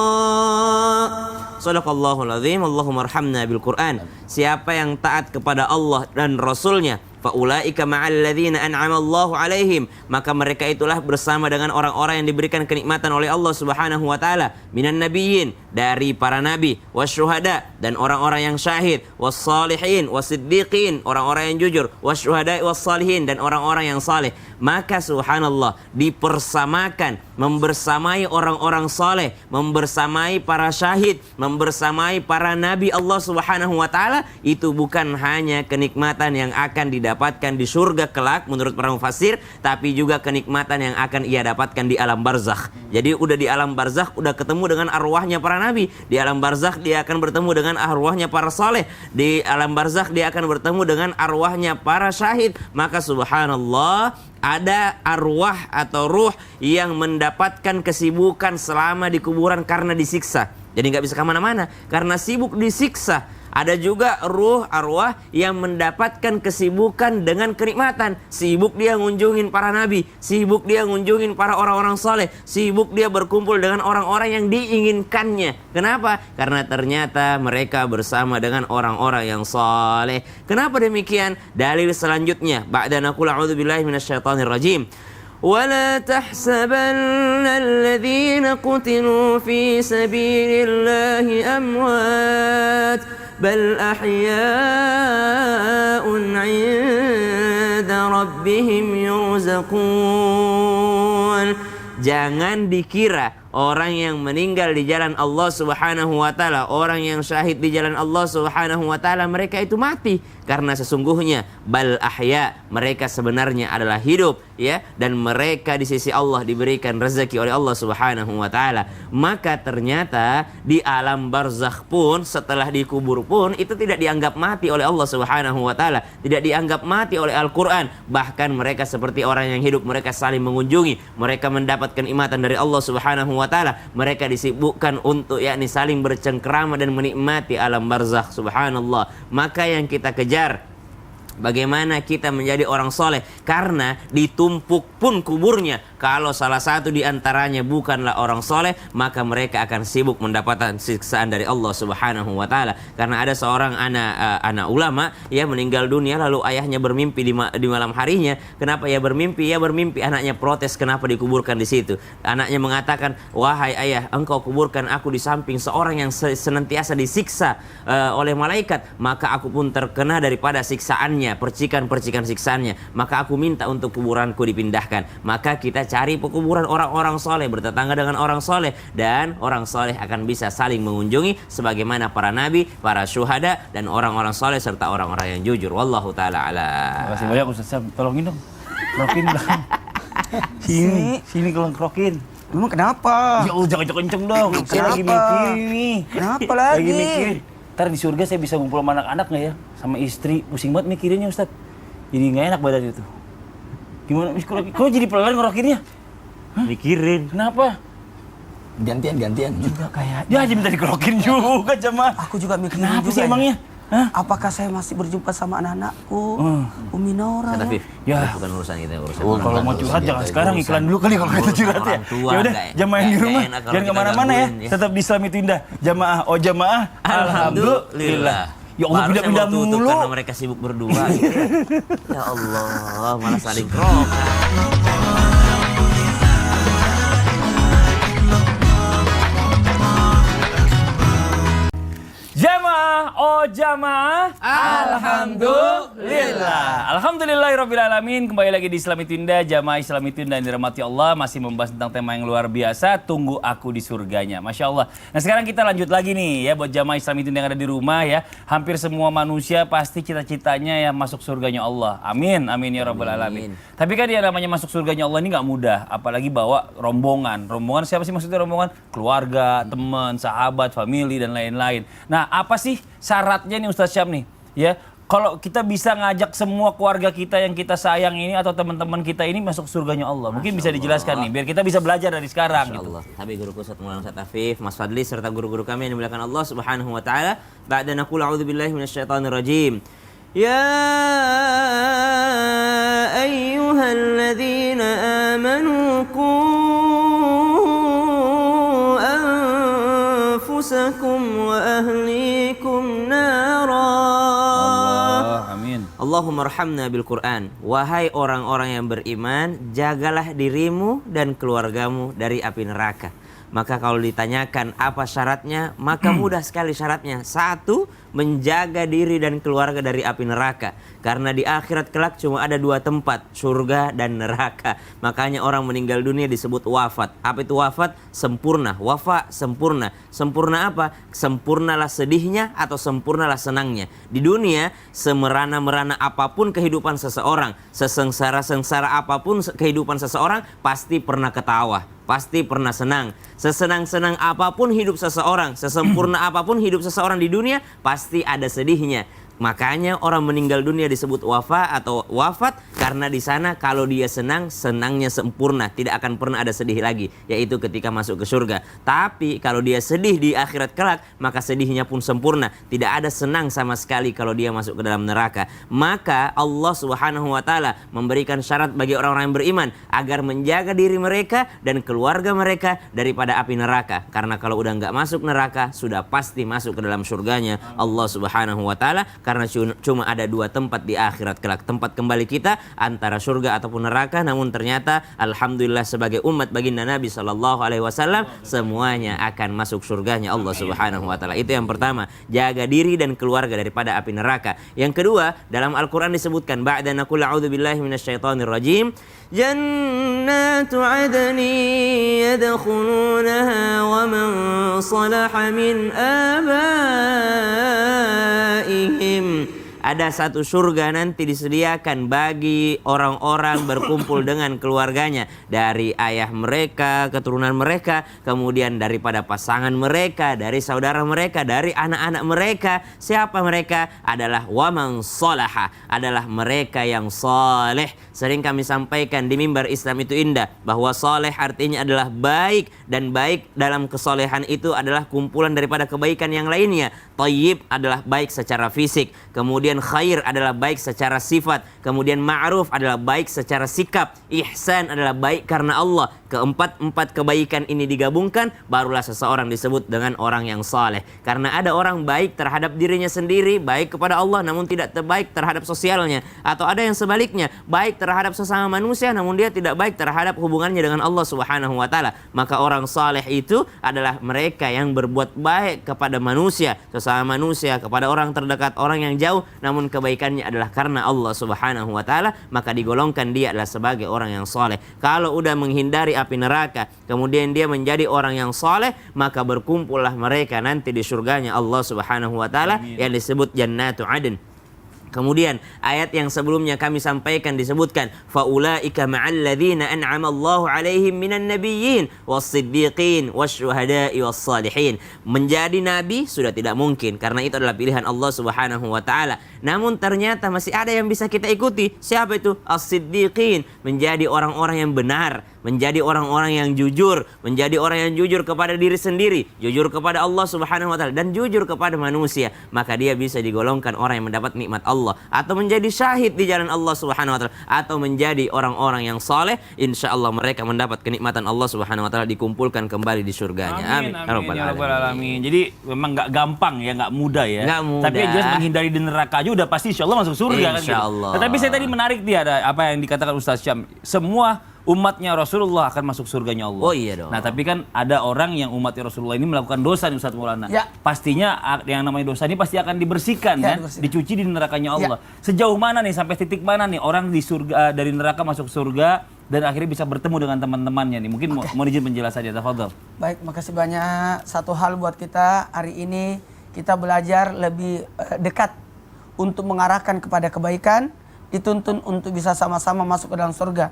Sadaqallahul azim. Allahumma arhamna bil Quran. Siapa yang taat kepada Allah dan Rasulnya, faulaika ma'al ladzina an'ama Allahu 'alaihim, maka mereka itulah bersama dengan orang-orang yang diberikan kenikmatan oleh Allah Subhanahu wa taala, minan nabiyyin, dari para nabi, wasyuhada, dan orang-orang yang syahid, wassalihin, wasiddiqin, orang-orang yang jujur, wasyuhada, wassalihin, dan orang-orang yang saleh. Maka subhanallah, dipersamakan, membersamai orang-orang saleh, membersamai para syahid, membersamai para nabi Allah Subhanahu wa taala, itu bukan hanya kenikmatan yang akan didapatkan di surga kelak menurut para mufassir, tapi juga kenikmatan yang akan ia dapatkan di alam barzakh. Jadi udah di alam barzakh udah ketemu dengan arwahnya para nabi, di alam barzakh dia akan bertemu dengan arwahnya para saleh, di alam barzakh dia akan bertemu dengan arwahnya para syahid. Maka subhanallah, ada arwah atau ruh yang mendapatkan kesibukan selama di kuburan karena disiksa. Jadi nggak bisa kemana-mana karena sibuk disiksa. Ada juga ruh arwah yang mendapatkan kesibukan dengan kenikmatan. Sibuk dia ngunjungin para nabi, sibuk dia ngunjungin para orang-orang saleh, sibuk dia berkumpul dengan orang-orang yang diinginkannya. Kenapa? Karena ternyata mereka bersama dengan orang-orang yang saleh. Kenapa demikian? Dalil selanjutnya, ba'da naqul a'udzu billahi minasyaitonir rajim. ولا تحسبن الذين قتلوا في سبيل الله أموات بل أحياء عند ربهم يرزقون. Jangan dikira orang yang meninggal di jalan Allah Subhanahu wa taala, orang yang syahid di jalan Allah Subhanahu wa taala, mereka itu mati, karena sesungguhnya bal ahya, mereka sebenarnya adalah hidup, ya, dan mereka di sisi Allah diberikan rezeki oleh Allah Subhanahu wa taala. Maka ternyata di alam barzakh pun, setelah dikubur pun, itu tidak dianggap mati oleh Allah Subhanahu wa taala, tidak dianggap mati oleh Al-Qur'an. Bahkan mereka seperti orang yang hidup, mereka saling mengunjungi, mereka mendapatkan kenikmatan dari Allah Subhanahu wa taala. Mereka disibukkan untuk yakni saling bercengkrama dan menikmati alam barzakh. Subhanallah. Maka yang kita kejar, bagaimana kita menjadi orang soleh, karena ditumpuk pun kuburnya. Kalau salah satu di antaranya bukanlah orang soleh, maka mereka akan sibuk mendapatkan siksaan dari Allah Subhanahu wa taala. Karena ada seorang anak ulama yang meninggal dunia, lalu ayahnya bermimpi di malam harinya. Kenapa ia bermimpi? Ia bermimpi anaknya protes kenapa dikuburkan di situ. Anaknya mengatakan, "Wahai ayah, engkau kuburkan aku di samping seorang yang senantiasa disiksa oleh malaikat, maka aku pun terkena daripada siksaannya, percikan-percikan siksaannya. Maka aku minta untuk kuburanku dipindahkan." Maka kita cari pekuburan orang-orang soleh, bertetangga dengan orang soleh, dan orang soleh akan bisa saling mengunjungi sebagaimana para nabi, para syuhada, dan orang-orang soleh serta orang-orang yang jujur. Wallahu ta'ala alam. Terima kasih banyak Ustaz Syam. Tolongin dong. Krokin belakang. Sini tolong krokin. Memang kenapa? Ya Allah, jangan kenceng dong. Saya lagi Kenapa? mikir nih. Kenapa lagi? Lagi mikir. Ntar di surga saya bisa ngumpul sama anak-anak nggak ya? Sama istri. Pusing banget mikirinnya Ustaz. Jadi nggak enak badan itu. Gimana? Kok jadi pelan ngerokinnya? Mikirin. Kenapa? Gantian. Juga kayak Ya aja minta dikerokin juga jemaah. aku juga mikirin Kenapa juga sih ya. emangnya? Hah? Apakah saya masih berjumpa sama anak-anakku? Umi Nora. Kata Fif, Ya. bukan urusan kita, urusan Oh, orang Kalau tua. mau curhat jangan sekarang, iklan dulu kali kalau kita Urusan curhat ya. orang tua, Ya udah, nggak- jamaah yang di nggak rumah enak kalau jangan kita kemana-mana ya. gangguin, ya. Tetap di Islam itu indah. Jamaah, oh jamaah, alhamdulillah. Ya Allah, Baru saya pindah-pindah mau tutup mulu. karena mereka sibuk berdua. Gitu ya. Ya Allah, malah saling krok. Jamaah, oh jamaah, alhamdulillah. Alhamdulillahirrabbilalamin. Kembali lagi di Islam itu Indah, jamaah Islam itu Indah yang dirahmati Allah. Masih membahas tentang tema yang luar biasa, tunggu aku di surganya. Masya Allah. Nah sekarang kita lanjut lagi nih ya, buat jamaah Islam itu Indah yang ada di rumah ya. Hampir semua manusia pasti cita-citanya ya masuk surganya Allah. Amin, amin ya rabbal alamin. Tapi kan yang namanya masuk surganya Allah ini nggak mudah. Apalagi bawa rombongan. Rombongan siapa sih maksudnya rombongan? Keluarga, teman, sahabat, family, dan lain-lain. Nah apa sih syaratnya nih Ustaz Syam nih? Ya, kalau kita bisa ngajak semua keluarga kita yang kita sayang ini atau teman-teman kita ini masuk surganya Allah. Mungkin bisa dijelaskan nih, biar kita bisa belajar dari sekarang Masya gitu. Allah. Tapi guruku Ustaz Maulana Ustaz Afif, Mas Fadli serta guru-guru kami yang dimuliakan Allah Subhanahu wa taala. Ba'da naqul a'udzubillahi minasyaitonir rajim. Ya ayyuhalladzina amanu qu anfusakum wa ahlikum nara. Amin. Allahumma arhamna bil Quran. Wahai orang-orang yang beriman, jagalah dirimu dan keluargamu dari api neraka. Maka kalau ditanyakan apa syaratnya, maka mudah sekali syaratnya. Satu, menjaga diri dan keluarga dari api neraka. Karena di akhirat kelak cuma ada dua tempat, surga dan neraka. Makanya orang meninggal dunia disebut wafat. Apa itu wafat? Sempurna. Wafa, sempurna. Sempurna apa? Sempurnalah sedihnya atau sempurnalah senangnya. Di dunia, semerana-merana apapun kehidupan seseorang, sesengsara-sengsara apapun kehidupan seseorang, pasti pernah ketawa, pasti pernah senang. Sesenang-senang apapun hidup seseorang, sesempurna apapun hidup seseorang di dunia, pasti ada sedihnya. Makanya orang meninggal dunia disebut wafa atau wafat, karena di sana kalau dia senang, senangnya sempurna, tidak akan pernah ada sedih lagi, yaitu ketika masuk ke surga. Tapi kalau dia sedih di akhirat kelak, maka sedihnya pun sempurna, tidak ada senang sama sekali kalau dia masuk ke dalam neraka. Maka Allah Subhanahu wa taala memberikan syarat bagi orang-orang yang beriman agar menjaga diri mereka dan keluarga mereka daripada api neraka. Karena kalau udah nggak masuk neraka, sudah pasti masuk ke dalam surganya Allah Subhanahu wa taala. karena cuma ada dua tempat di akhirat kelak, tempat kembali kita antara surga ataupun neraka. Namun ternyata alhamdulillah sebagai umat baginda Nabi sallallahu alaihi wasallam semuanya akan masuk surganya Allah Subhanahu wa taala. Itu yang pertama, jaga diri dan keluarga daripada api neraka. Yang kedua, dalam Al-Qur'an disebutkan ba'da naqul a'udzubillahi minasyaitonir rajim, jannatu 'adni yadkhulunaha wa man salaha min abaihim. Ada satu surga nanti disediakan bagi orang-orang berkumpul dengan keluarganya, dari ayah mereka, keturunan mereka, kemudian daripada pasangan mereka, dari saudara mereka, dari anak-anak mereka. Siapa mereka? Adalah waman sholaha, adalah mereka yang saleh. Sering kami sampaikan di mimbar Islam itu indah, bahwa saleh artinya adalah baik, dan baik dalam kesolehan itu adalah kumpulan daripada kebaikan yang lainnya. Thayyib adalah baik secara fisik, kemudian khair adalah baik secara sifat, kemudian ma'ruf adalah baik secara sikap, ihsan adalah baik karena Allah. Keempat kebaikan ini digabungkan, barulah seseorang disebut dengan orang yang saleh. Karena ada orang baik terhadap dirinya sendiri, baik kepada Allah namun tidak baik terhadap sosialnya, atau ada yang sebaliknya, baik terhadap sesama manusia namun dia tidak baik terhadap hubungannya dengan Allah Subhanahu wa taala. Maka orang saleh itu adalah mereka yang berbuat baik kepada manusia, sesama manusia, kepada orang terdekat, orang yang jauh, namun kebaikannya adalah karena Allah Subhanahu wa taala, maka digolongkan dia adalah sebagai orang yang saleh. Kalau udah menghindari api neraka, kemudian dia menjadi orang yang saleh, maka berkumpullah mereka nanti di surganya Allah Subhanahu wa taala yang disebut jannatu adn. Kemudian ayat yang sebelumnya kami sampaikan disebutkan faulaika ma'al ladzina an'ama Allahu 'alaihim minan nabiyyin was-siddiqin wasyuhada'i was-salihin. Menjadi nabi sudah tidak mungkin karena itu adalah pilihan Allah Subhanahu wa taala. Namun ternyata masih ada yang bisa kita ikuti. Siapa itu? As-siddiqin, menjadi orang-orang yang benar, menjadi orang-orang yang jujur, menjadi orang yang jujur kepada diri sendiri, jujur kepada Allah Subhanahu wa taala, dan jujur kepada manusia. Maka dia bisa digolongkan orang yang mendapat nikmat Allah, atau menjadi syahid di jalan Allah Subhanahu wa taala, atau menjadi orang-orang yang saleh. Insyaallah mereka mendapat kenikmatan Allah Subhanahu wa taala, dikumpulkan kembali di surganya. Amin. Amin ya rabbal alamin. Jadi memang nggak gampang ya, nggak mudah ya. Nggak mudah. Tapi jelas menghindari di neraka aja udah pasti insyaallah masuk surga kan gitu. Insyaallah. Tetapi saya tadi menarik dia ada apa yang dikatakan Ustaz Syam. Semua umatnya Rasulullah akan masuk surganya Allah. Oh iya dong. Nah tapi kan ada orang yang umatnya Rasulullah ini melakukan dosa nih Ustaz Maulana. Ya. Pastinya yang namanya dosa ini pasti akan dibersihkan Ya, kan, dibersihkan. dicuci di nerakanya Allah. Ya. Sejauh mana nih, sampai titik mana nih orang di surga, dari neraka masuk surga dan akhirnya bisa bertemu dengan teman-temannya nih. Mungkin mau izin penjelasannya, tafadhol. Baik, makasih banyak. Satu hal buat kita hari ini, kita belajar lebih dekat untuk mengarahkan kepada kebaikan, dituntun untuk bisa sama-sama masuk ke dalam surga.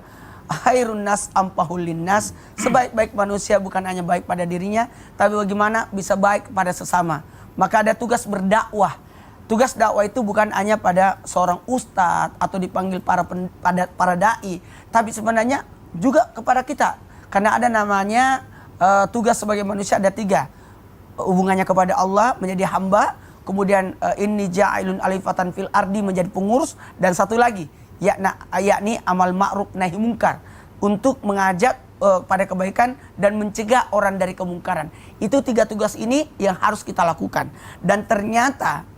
Khairun nas ampahul linnas, sebaik-baik manusia bukan hanya baik pada dirinya, tapi bagaimana bisa baik kepada sesama. Maka ada tugas berdakwah. Tugas dakwah itu bukan hanya pada seorang ustadz atau dipanggil para dai, tapi sebenarnya juga kepada kita. Karena ada namanya tugas sebagai manusia ada 3. Hubungannya kepada Allah, menjadi hamba, kemudian inni ja'ilun alifatan fil ardi, menjadi pengurus, dan satu lagi yakni amal ma'ruf nahi mungkar, untuk mengajak pada kebaikan dan mencegah orang dari kemungkaran. Itu 3 tugas ini yang harus kita lakukan. Dan ternyata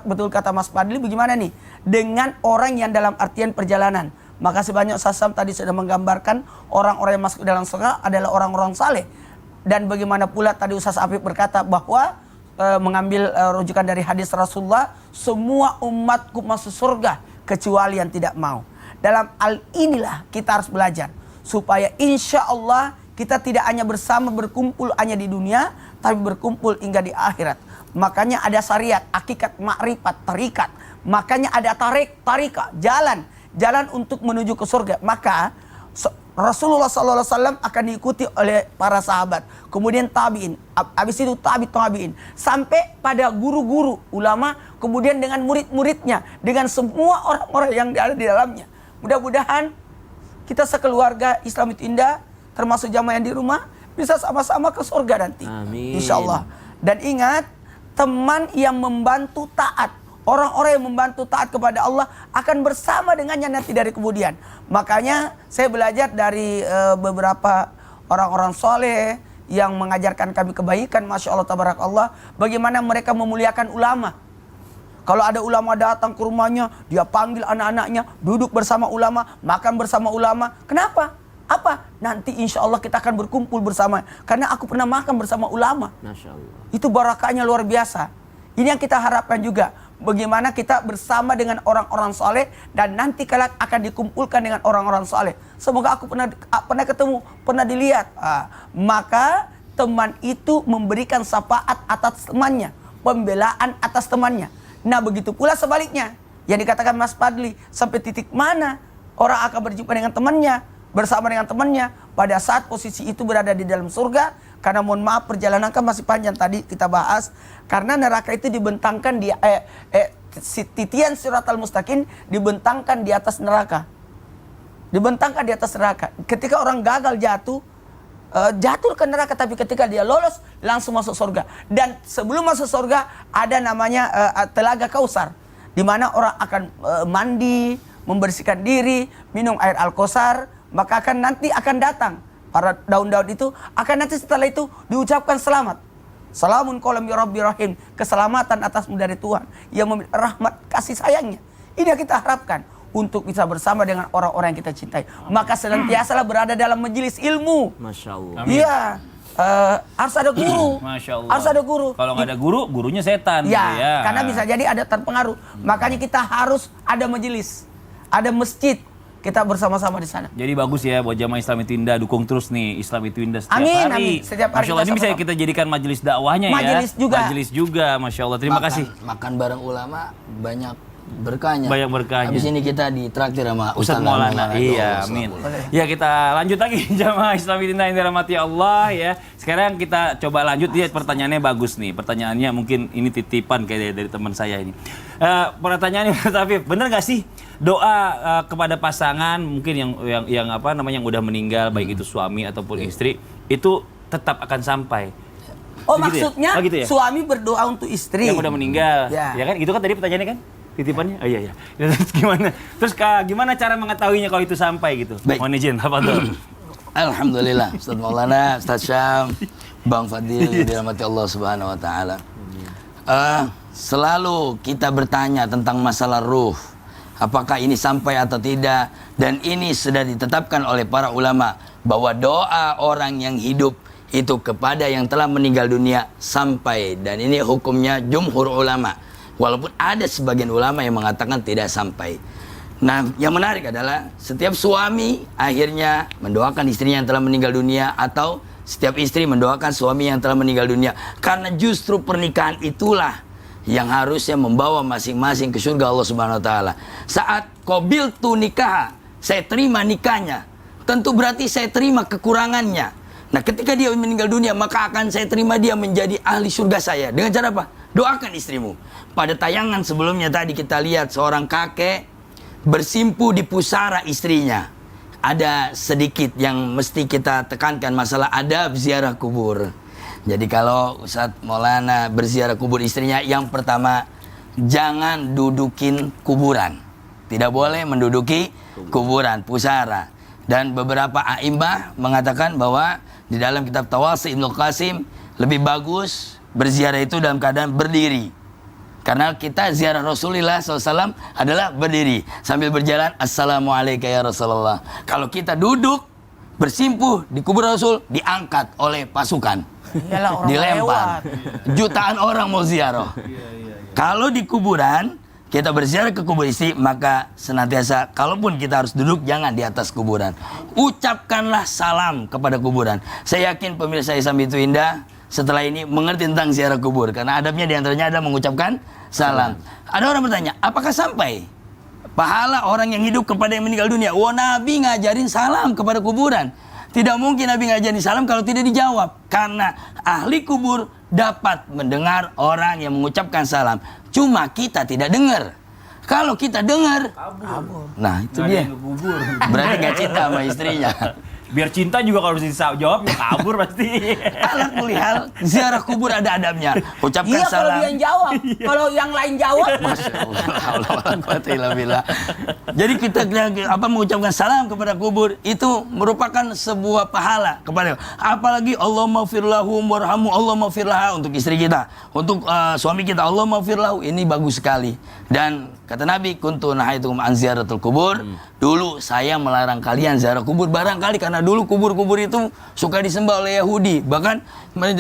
betul kata Mas Fadli, bagaimana nih dengan orang yang dalam artian perjalanan. Maka sebanyak Sasam tadi sudah menggambarkan orang-orang yang masuk ke dalam surga adalah orang-orang saleh. Dan bagaimana pula tadi Ustaz Afif berkata bahwa mengambil rujukan dari hadis Rasulullah, semua umatku masuk surga kecuali yang tidak mau. Dalam hal inilah kita harus belajar supaya insya Allah kita tidak hanya bersama berkumpul hanya di dunia, tapi berkumpul hingga di akhirat. Makanya ada syariat, hakikat, makrifat, tarikat. Makanya ada tarika, jalan untuk menuju ke surga. Maka Rasulullah SAW akan diikuti oleh para sahabat, kemudian tabiin, habis itu tabiin, sampai pada guru-guru ulama, kemudian dengan murid-muridnya, dengan semua orang-orang yang ada di dalamnya. Mudah-mudahan kita sekeluarga Islam itu indah, termasuk jamaah yang di rumah, bisa sama-sama ke surga nanti. Amin. Insya Allah. Dan ingat, teman yang membantu taat, orang-orang yang membantu taat kepada Allah akan bersama dengannya nanti dari kemudian. Makanya saya belajar dari beberapa orang-orang soleh yang mengajarkan kami kebaikan, Masya Allah, Tabarakallah, bagaimana mereka memuliakan ulama. Kalau ada ulama datang ke rumahnya, dia panggil anak-anaknya, duduk bersama ulama, makan bersama ulama. Kenapa? Apa? Nanti insya Allah kita akan berkumpul bersama. Karena aku pernah makan bersama ulama. Masya Allah. Itu barakahnya luar biasa. Ini yang kita harapkan juga. Bagaimana kita bersama dengan orang-orang soleh dan nanti kalian akan dikumpulkan dengan orang-orang soleh. Semoga aku pernah ketemu, pernah dilihat. Maka teman itu memberikan syafaat atas temannya, pembelaan atas temannya. Nah begitu pula sebaliknya yang dikatakan Mas Fadli, sampai titik mana orang akan berjumpa dengan temannya, bersama dengan temannya pada saat posisi itu berada di dalam surga. Karena mohon maaf perjalanan kan masih panjang tadi kita bahas. Karena neraka itu dibentangkan di titian siratal mustaqim dibentangkan di atas neraka. Dibentangkan di atas neraka. Ketika orang gagal jatuh ke neraka, tapi ketika dia lolos langsung masuk surga. Dan sebelum masuk surga ada namanya telaga Kausar, di mana orang akan mandi, membersihkan diri, minum air Al-Kausar, maka nanti akan datang para daun-daun itu akan nanti setelah itu diucapkan selamat. Salamun qaulan mir rabbir rahim, keselamatan atasmu dari Tuhan yang memiliki rahmat kasih sayangnya. Ini yang kita harapkan untuk bisa bersama dengan orang-orang yang kita cintai. Maka senantiasalah berada dalam majelis ilmu. Masya Allah. Iya. Harus ada guru. Masya Allah. Harus ada guru. Kalau nggak ada guru, gurunya setan. Ya, gitu ya. karena bisa jadi ada terpengaruh. Makanya kita harus ada majelis, ada masjid. Kita bersama-sama di sana. Jadi bagus ya buat jamaah Islam itu Indah, dukung terus nih Islam itu Indah setiap Amin, hari. amin. Setiap hari Masya Allah, kita ini bisa sama-sama. kita jadikan majelis dakwahnya ya. Majelis juga. Majelis juga, Masya Allah. Terima kasih. Makan bareng ulama banyak berkahnya. Banyak berkahnya. Habis ini kita ditraktir sama Ustaz Maulana. Iya, amin. Ya kita lanjut lagi jamaah Islam itu Indah yang dirahmati Allah ya. Sekarang kita coba lanjut, lihat pertanyaannya bagus nih. Pertanyaannya mungkin ini titipan kayak dari teman saya ini. Pertanyaannya tapi bener gak sih doa kepada pasangan mungkin yang apa namanya yang udah meninggal baik itu suami ataupun istri itu tetap akan sampai. Oh, Begitu ya? maksudnya Oh, gitu ya? suami berdoa untuk istri. Yang udah meninggal. Ya. Ya kan? Itu kan tadi pertanyaannya kan? Titipannya? Oh iya iya. Terus gimana? Terus gimana cara mengetahuinya kalau itu sampai gitu? Baik. Mohon izin, apa tuh? Alhamdulillah, Ustaz Maulana, Ustaz Syam, Bang Fadil, dirahmati Allah Subhanahu wa taala. Selalu kita bertanya tentang masalah ruh. Apakah ini sampai atau tidak? Dan ini sudah ditetapkan oleh para ulama bahwa doa orang yang hidup itu kepada yang telah meninggal dunia sampai, dan ini hukumnya jumhur ulama. Walaupun ada sebagian ulama yang mengatakan tidak sampai. Nah, yang menarik adalah setiap suami akhirnya mendoakan istrinya yang telah meninggal dunia, atau setiap istri mendoakan suami yang telah meninggal dunia. Karena justru pernikahan itulah yang harusnya membawa masing-masing ke surga Allah Subhanahu wa taala. Saat qabiltu nikah, saya terima nikahnya, tentu berarti saya terima kekurangannya. Nah, ketika dia meninggal dunia, maka akan saya terima dia menjadi ahli surga saya. Dengan cara apa? Doakan istrimu. Pada tayangan sebelumnya tadi kita lihat seorang kakek bersimpu di pusara istrinya. Ada sedikit yang mesti kita tekankan, masalah adab ziarah kubur. Jadi kalau Ustadz Maulana berziarah kubur istrinya, yang pertama, jangan dudukin kuburan. Tidak boleh menduduki kuburan, pusara. Dan beberapa a'immah mengatakan bahwa di dalam kitab Tawasi Ibnu Qasim, lebih bagus berziarah itu dalam keadaan berdiri. Karena kita ziarah Rasulullah SAW adalah berdiri. Sambil berjalan, Assalamualaikum ya Rasulullah. Kalau kita duduk, bersimpuh di kubur Rasul, diangkat oleh pasukan. Yalah, orang Dilempar. lewat. Jutaan orang mau ziarah. Kalau di kuburan, kita berziarah ke kubur istri, maka senantiasa, kalaupun kita harus duduk, jangan di atas kuburan. Ucapkanlah salam kepada kuburan. Saya yakin pemirsa Islam itu Indah setelah ini mengerti tentang ziarah kubur, karena adabnya diantaranya ada mengucapkan salam. Ada orang bertanya, apakah sampai pahala orang yang hidup kepada yang meninggal dunia? Wah, Nabi ngajarin salam kepada kuburan. Tidak mungkin Nabi ngajarin salam kalau tidak dijawab, karena ahli kubur dapat mendengar orang yang mengucapkan salam. Cuma kita tidak dengar. Kalau kita dengar, nah itu dia. Berarti gak cinta sama istrinya. Biar cinta juga kalau bisa jawab ya kabur pasti. Ala kulli hal, ziarah kubur ada adabnya. Ucapkan Iya kalau salam. dia yang jawab. Kalau yang lain jawab, Masya Allah. Jadi kita mengucapkan salam kepada kubur itu merupakan sebuah pahala kepada. Apalagi Allah maghfirlahum warhamu, Allah maghfirlaha untuk istri kita, untuk suami kita, Allah maghfirlahu, ini bagus sekali. Dan kata Nabi, kuntu nahaitukum an ziyaratul kubur. Dulu saya melarang kalian ziarah kubur, barangkali karena dulu kubur-kubur itu suka disembah oleh Yahudi. Bahkan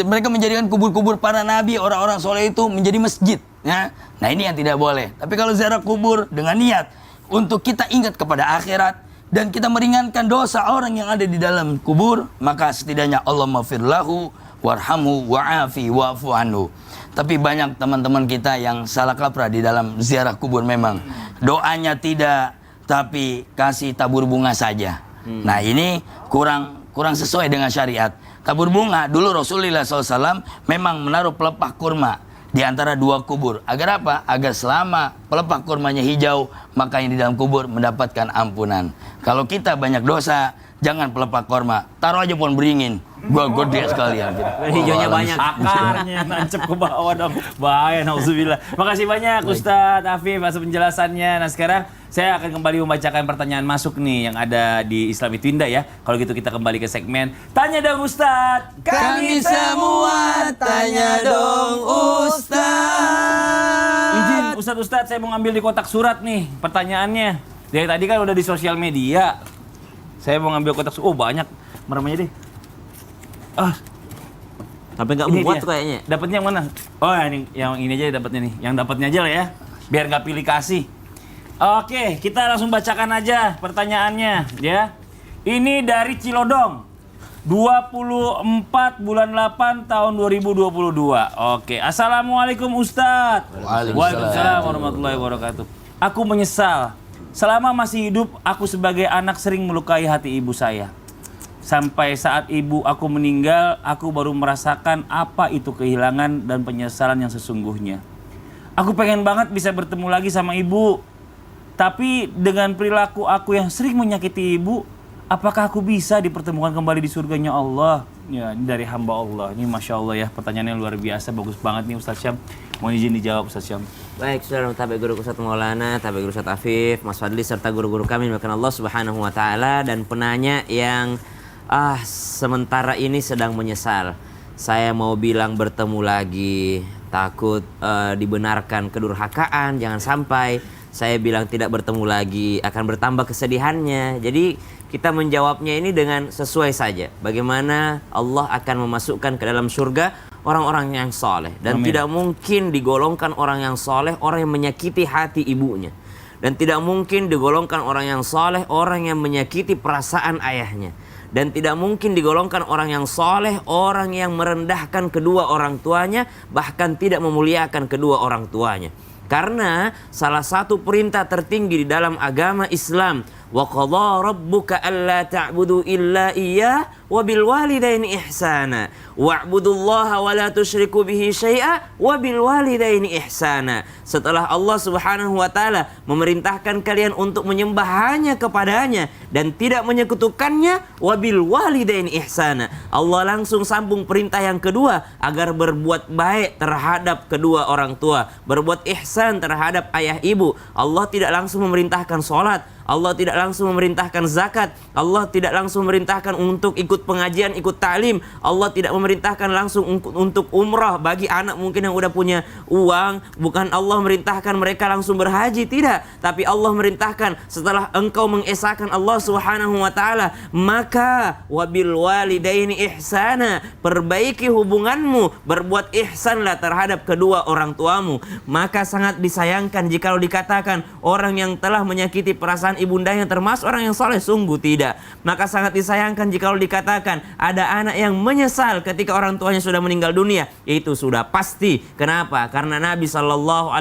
mereka menjadikan kubur-kubur para nabi, orang-orang soleh itu menjadi masjid. Ya. Nah ini yang tidak boleh. Tapi kalau ziarah kubur dengan niat untuk kita ingat kepada akhirat dan kita meringankan dosa orang yang ada di dalam kubur, maka setidaknya Allah maghfirlahu warhamhu wa'afi wa'fu anhu. Tapi banyak teman-teman kita yang salah kaprah di dalam ziarah kubur memang. Doanya tidak, tapi kasih tabur bunga saja. Nah ini kurang sesuai dengan syariat. Tabur bunga, dulu Rasulullah SAW memang menaruh pelepah kurma di antara dua kubur. Agar apa? Agar selama pelepah kurmanya hijau, maka yang di dalam kubur mendapatkan ampunan. Kalau kita banyak dosa, jangan pelepah kurma, taruh aja pohon beringin. Gua gede sekalian. Hijaunya banyak. Akarnya nancep ke bawah dong. Bahaya, nauzubillah. Makasih banyak Ustadz Afif atas penjelasannya. Nah sekarang saya akan kembali membacakan pertanyaan masuk nih yang ada di Islam Itu Indah ya. Kalau gitu kita kembali ke segmen Tanya Dong Ustadz. kami semua tanya dong Ustaz. Izin Ustadz saya mau ngambil di kotak surat nih pertanyaannya. Dari tadi kan udah di sosial media. Saya mau ngambil kotak surat. Oh banyak. Merem aja deh. Tapi nggak Ini muat dia. tuh kayaknya. Dapatnya yang mana? Oh, yang ini aja dapatnya nih. Yang dapatnya aja lah ya. Biar nggak pilih kasih. Oke, kita langsung bacakan aja pertanyaannya ya. Ini dari Cilodong. 24 bulan 8 tahun 2022. Oke. Assalamualaikum Ustadz. Waalaikumsalam warahmatullahi wabarakatuh. Aku menyesal. Selama masih hidup, aku sebagai anak sering melukai hati ibu saya. Sampai saat ibu aku meninggal, aku baru merasakan apa itu kehilangan dan penyesalan yang sesungguhnya. Aku pengen banget bisa bertemu lagi sama ibu. Tapi dengan perilaku aku yang sering menyakiti ibu, apakah aku bisa dipertemukan kembali di surganya Allah? Ya, ini dari hamba Allah. Ini Masya Allah ya, pertanyaannya luar biasa, bagus banget nih Ustadz Syam. Mohon izin dijawab Ustadz Syam. Baik, saudara tabi guru Ustadz Maulana, tabi guru Ustadz Afif, Mas Fadli serta guru-guru kami dimuliakan Allah Subhanahu wa taala dan penanya yang sementara ini sedang menyesal. Saya mau bilang bertemu lagi, takut dibenarkan kedurhakaan, jangan sampai saya bilang tidak bertemu lagi akan bertambah kesedihannya. Jadi kita menjawabnya ini dengan sesuai saja. Bagaimana Allah akan memasukkan ke dalam surga orang-orang yang soleh. Dan Amin. tidak mungkin digolongkan orang yang soleh orang yang menyakiti hati ibunya. Dan tidak mungkin digolongkan orang yang soleh orang yang menyakiti perasaan ayahnya. Dan tidak mungkin digolongkan orang yang soleh orang yang merendahkan kedua orang tuanya, bahkan tidak memuliakan kedua orang tuanya. Karena salah satu perintah tertinggi di dalam agama Islam, wa qadha rabbuka alla ta'budu illa iyyah wa bil walidaini ihsana wa'budullaha wa la tusyriku bihi syai'a wa bil walidaini ihsana. Setelah Allah Subhanahu wa taala memerintahkan kalian untuk menyembah hanya kepadanya dan tidak menyekutukannya, wa bil walidaini ihsana. Allah langsung sambung perintah yang kedua agar berbuat baik terhadap kedua orang tua, berbuat ihsan terhadap ayah ibu. Allah tidak langsung memerintahkan sholat, Allah tidak langsung memerintahkan zakat, Allah tidak langsung memerintahkan untuk ikut pengajian, ikut ta'lim, Allah tidak memerintahkan langsung untuk umrah bagi anak mungkin yang udah punya uang. Bukan Allah merintahkan mereka langsung berhaji, tidak. Tapi Allah merintahkan setelah engkau mengesahkan Allah Subhanahu wa taala, maka wabil walidaini ihsana, perbaiki hubunganmu, berbuat ihsanlah terhadap kedua orang tuamu. Maka sangat disayangkan jikalau dikatakan orang yang telah menyakiti perasaan ibundanya termasuk orang yang soleh, sungguh tidak. Maka sangat disayangkan jikalau dikatakan dikatakan ada anak yang menyesal ketika orang tuanya sudah meninggal dunia, itu sudah pasti. Kenapa? Karena Nabi SAW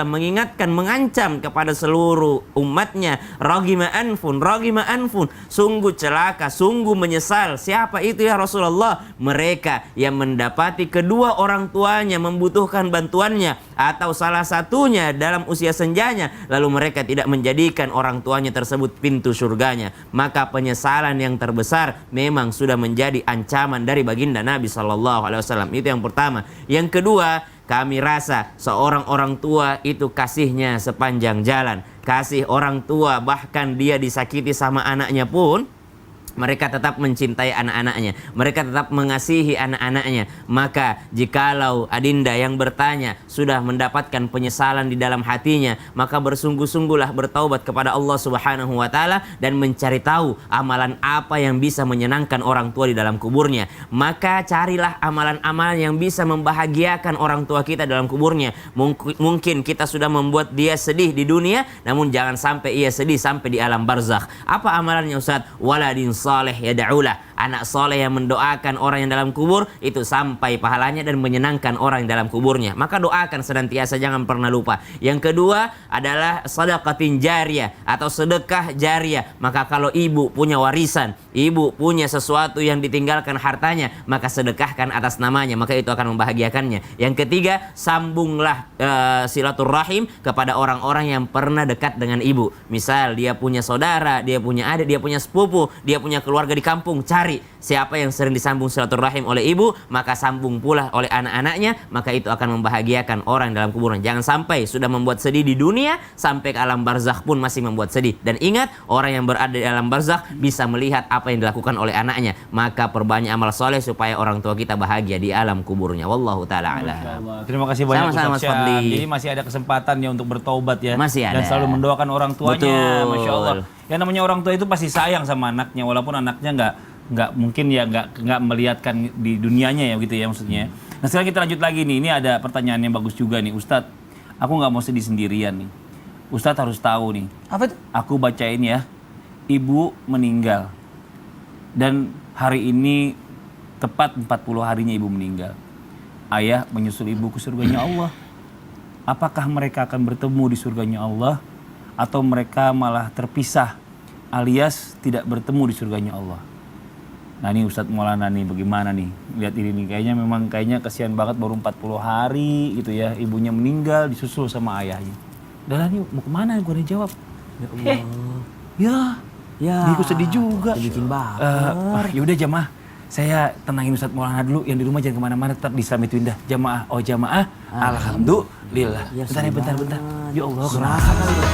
mengingatkan, mengancam kepada seluruh umatnya, ragima anfun, sungguh celaka, sungguh menyesal. Siapa itu ya Rasulullah? Mereka yang mendapati kedua orang tuanya membutuhkan bantuannya atau salah satunya dalam usia senjanya, lalu mereka tidak menjadikan orang tuanya tersebut pintu surganya, maka penyesalan yang terbesar memang sudah menjadi ancaman dari baginda Nabi SAW. Itu yang pertama. Yang kedua, kami rasa seorang orang tua itu kasihnya sepanjang jalan. Kasih orang tua bahkan dia disakiti sama anaknya pun, mereka tetap mencintai anak-anaknya, mereka tetap mengasihi anak-anaknya. Maka jikalau adinda yang bertanya sudah mendapatkan penyesalan di dalam hatinya, maka bersungguh-sungguhlah bertaubat kepada Allah Subhanahu wa taala dan mencari tahu amalan apa yang bisa menyenangkan orang tua di dalam kuburnya. Maka carilah amalan-amalan yang bisa membahagiakan orang tua kita dalam kuburnya. Mungkin kita sudah membuat dia sedih di dunia, namun jangan sampai ia sedih sampai di alam barzakh. Apa amalannya Ustaz? Waladin saleh yad'ulah, anak soleh yang mendoakan orang yang dalam kubur itu sampai pahalanya dan menyenangkan orang yang dalam kuburnya. Maka doakan senantiasa, jangan pernah lupa. Yang kedua adalah sedekatin jariyah atau sedekah jariyah. Maka kalau ibu punya warisan, ibu punya sesuatu yang ditinggalkan hartanya, maka sedekahkan atas namanya, maka itu akan membahagiakannya. Yang ketiga, sambunglah silaturahim kepada orang-orang yang pernah dekat dengan ibu. Misal dia punya saudara, dia punya adik, dia punya sepupu, dia punya keluarga di kampung, cari siapa yang sering disambung silaturahim oleh ibu, maka sambung pula oleh anak-anaknya, maka itu akan membahagiakan orang dalam kuburan. Jangan sampai sudah membuat sedih di dunia, sampai ke alam barzakh pun masih membuat sedih. Dan ingat, orang yang berada di alam barzakh bisa melihat apa yang dilakukan oleh anaknya. Maka perbanyak amal soleh supaya orang tua kita bahagia di alam kuburnya. Wallahu ta'ala a'lam. Terima kasih banyak Sama-sama, Ustaz Syam. Fadli. Jadi masih ada kesempatan ya untuk bertaubat ya. Masih ada. Dan selalu mendoakan orang tuanya. Betul. Masya Allah. Yang namanya orang tua itu pasti sayang sama anaknya, walaupun anaknya nggak mungkin ya nggak melihatkan di dunianya ya gitu ya maksudnya. Nah sekarang kita lanjut lagi nih. Ini ada pertanyaan yang bagus juga nih, Ustadz. Aku nggak mau sedih sendirian nih. Ustadz harus tahu nih. Apa itu? Aku bacain ya. Ibu meninggal. Dan hari ini tepat 40 harinya ibu meninggal. Ayah menyusul ibu ke surganya Allah. Apakah mereka akan bertemu di surganya Allah, atau mereka malah terpisah alias tidak bertemu di surganya Allah? Nah ini Ustadz Maulana nih, bagaimana nih lihat ini nih? Kayaknya kasihan banget, baru 40 hari gitu ya, ibunya meninggal disusul sama ayahnya. Udah nih mau kemana? Gue udah jawab. Ya Allah. Ya. Gue sedih juga. Bikin baper. Yaudah jamaah, saya tenangin Ustadz Maulana dulu, yang di rumah jangan kemana-mana, tetap di Islam itu Indah. Jamaah, oh jamaah, alhamdulillah. Ya, bentar. Ya Allah, Serasa kali ya.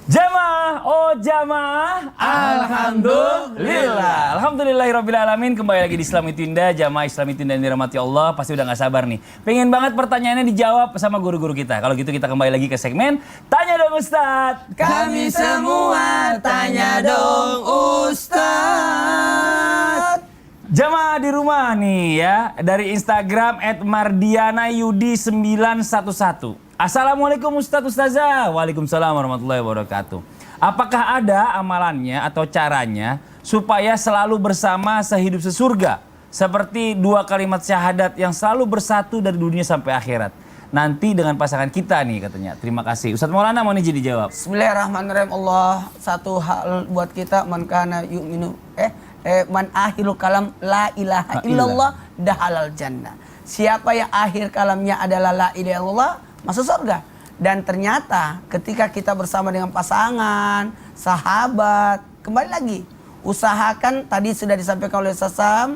Jamaah, oh jamaah, alhamdulillah. Alhamdulillahirabbil alamin. Kembali lagi di Islam itu Indah, jamaah Islam itu Indah yang dirahmati Allah. Pasti udah gak sabar nih, pengen banget pertanyaannya dijawab sama guru-guru kita. Kalau gitu kita kembali lagi ke segmen Tanya Dong Ustadz. Kami semua tanya dong Ustadz. Jamaah di rumah nih ya, dari Instagram @mardianayudi911. Assalamualaikum Ustadz Ustazah. Waalaikumsalam warahmatullahi wabarakatuh. Apakah ada amalannya atau caranya supaya selalu bersama sehidup sesurga? Seperti 2 kalimat syahadat yang selalu bersatu dari dunia sampai akhirat. Nanti dengan pasangan kita nih katanya. Terima kasih. Ustadz Maulana mau nih jadi jawab. Bismillahirrahmanirrahim. Allah, satu hal buat kita, man kana yu'minu man akhirul kalam la ilaha illallah dahalal jannah. Siapa yang akhir kalamnya adalah la ilaha illallah, masuk surga. Dan ternyata ketika kita bersama dengan pasangan, sahabat, kembali lagi, usahakan, tadi sudah disampaikan oleh Sasam,